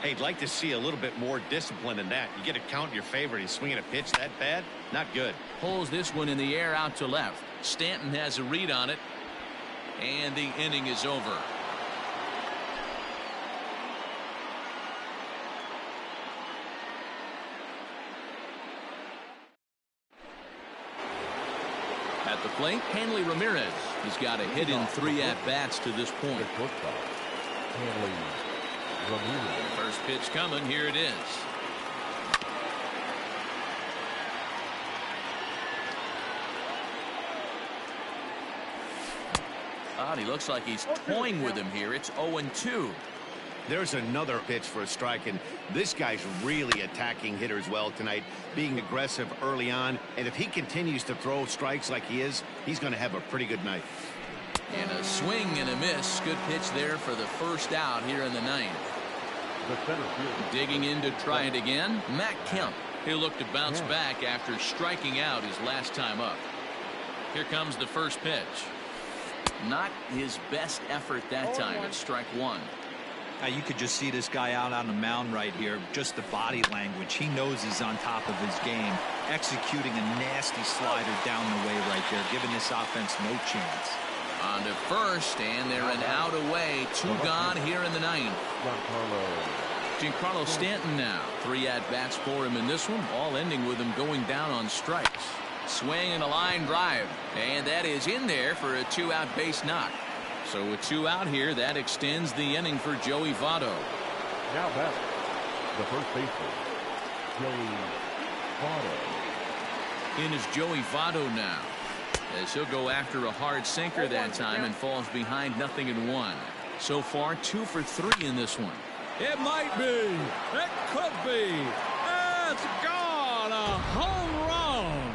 Hey, I'd like to see a little bit more discipline in that. You get a count in your favor. He's swinging a pitch that bad? Not good. Pulls this one in the air out to left. Stanton has a read on it, and the inning is over. At the plate, Hanley Ramirez. He's got a hit in 3 at-bats to this point. First pitch coming. Here it is. He looks like he's toying with him here. It's 0-2. There's another pitch for a strike, and this guy's really attacking hitters well tonight, being aggressive early on, and if he continues to throw strikes like he is, he's going to have a pretty good night. And a swing and a miss. Good pitch there for the first out here in the 9th. Digging in to try it again, Matt Kemp. He'll look to bounce back after striking out his last time up. Here comes the first pitch. Not his best effort that time. It's strike 1. Now you could just see this guy out on the mound right here. Just the body language. He knows he's on top of his game. Executing a nasty slider down the way right there, giving this offense no chance. On to first, and they're an out away. 2 gone here in the 9th. Giancarlo Stanton now. 3 at-bats for him in this one, all ending with him going down on strikes. Swing and a line drive, and that is in there for a 2-out base knock. So with 2 out here, that extends the inning for Joey Votto. Now back, the first baseman, Joey Votto. In is Joey Votto now, as he'll go after a hard sinker that time and falls behind 0-1. So far 2 for 3 in this one. It might be. It could be. It's gone. A home run.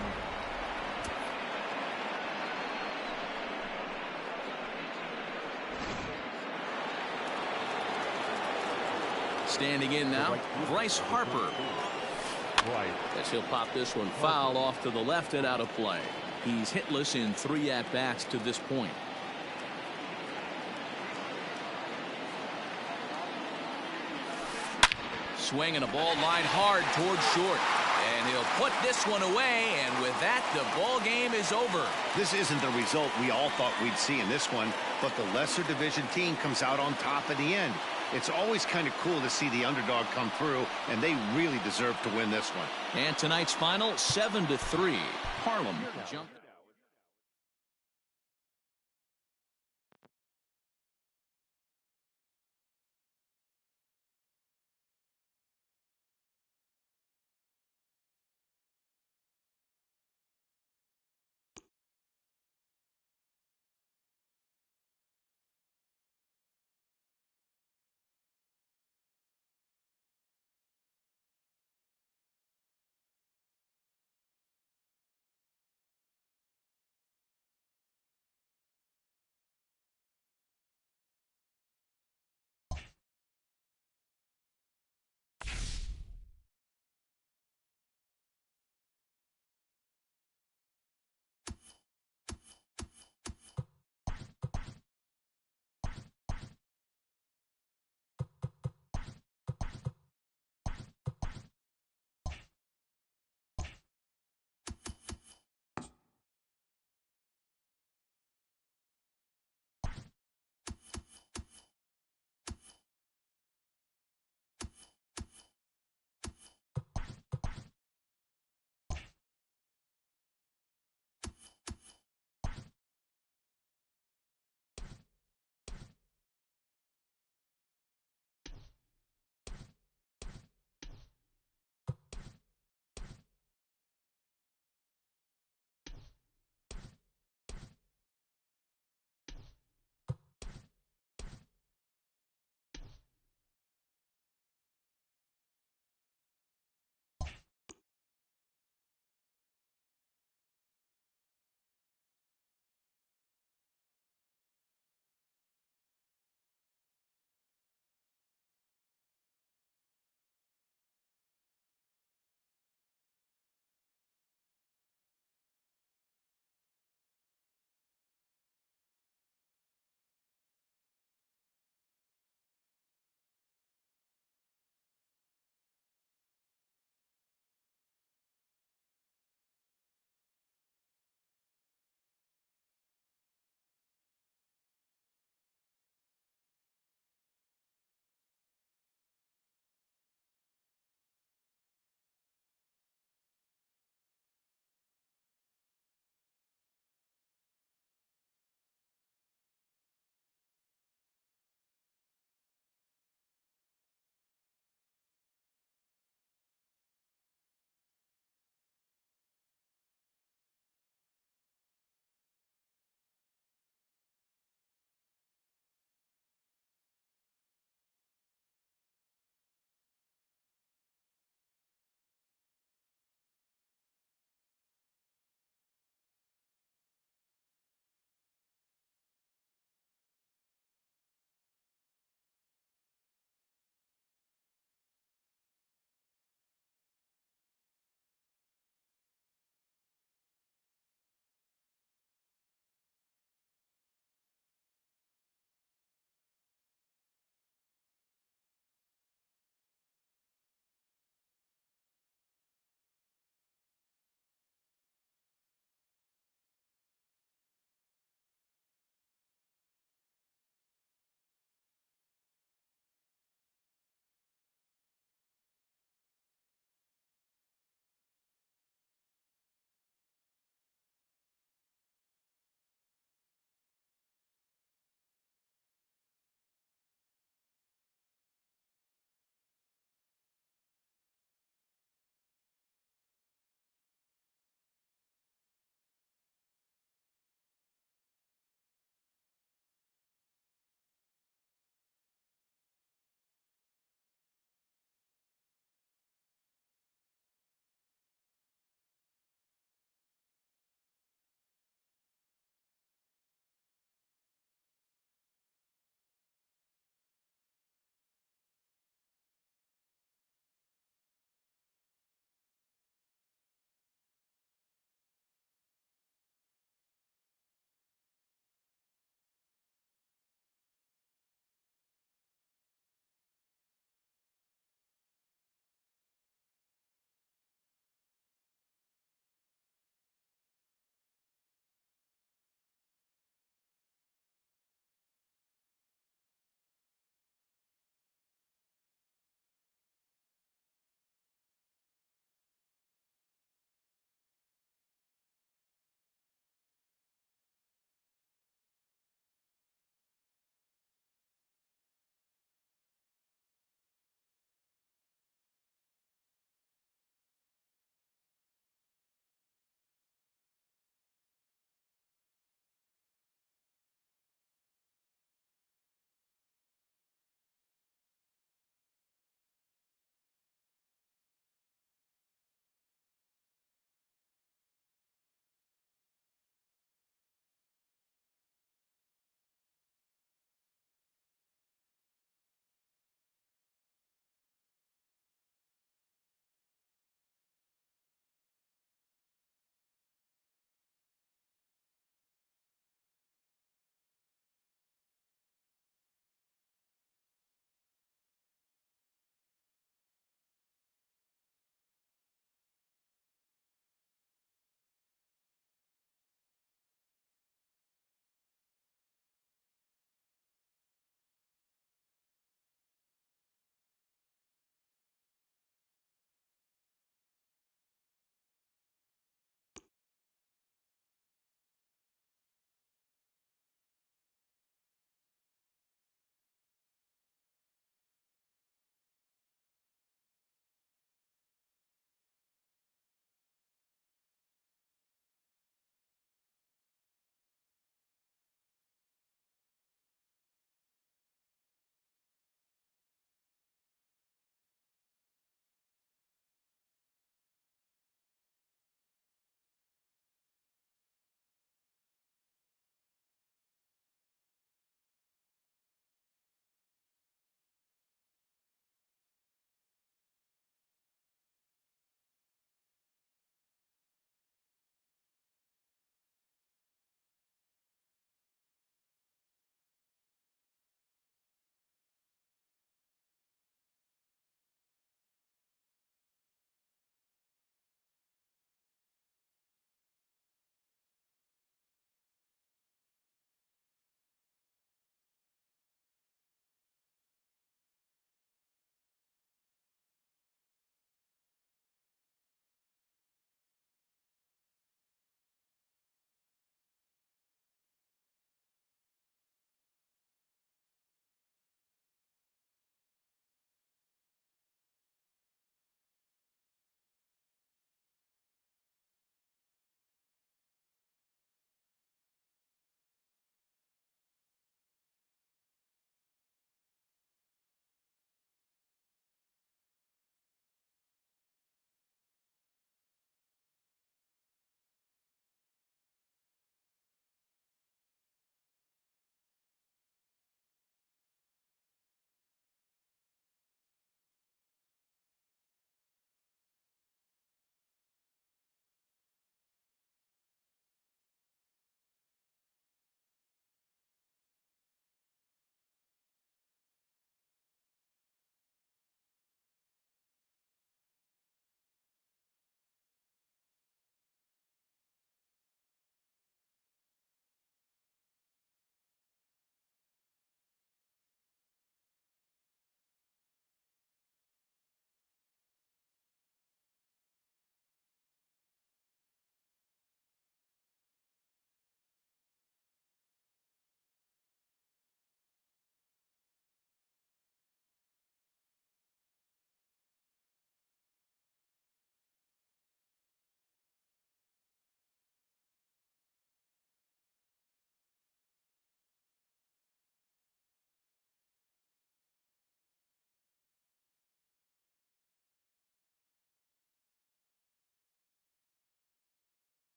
Standing in now, Bryce Harper. As he'll pop this one foul off to the left and out of play. He's hitless in 3 at-bats to this point. Swinging a ball line hard towards short. And he'll put this one away, and with that, the ball game is over. This isn't the result we all thought we'd see in this one, but the lesser division team comes out on top at the end. It's always kind of cool to see the underdog come through, and they really deserve to win this one. And tonight's final, 7-3. Harlem jumped.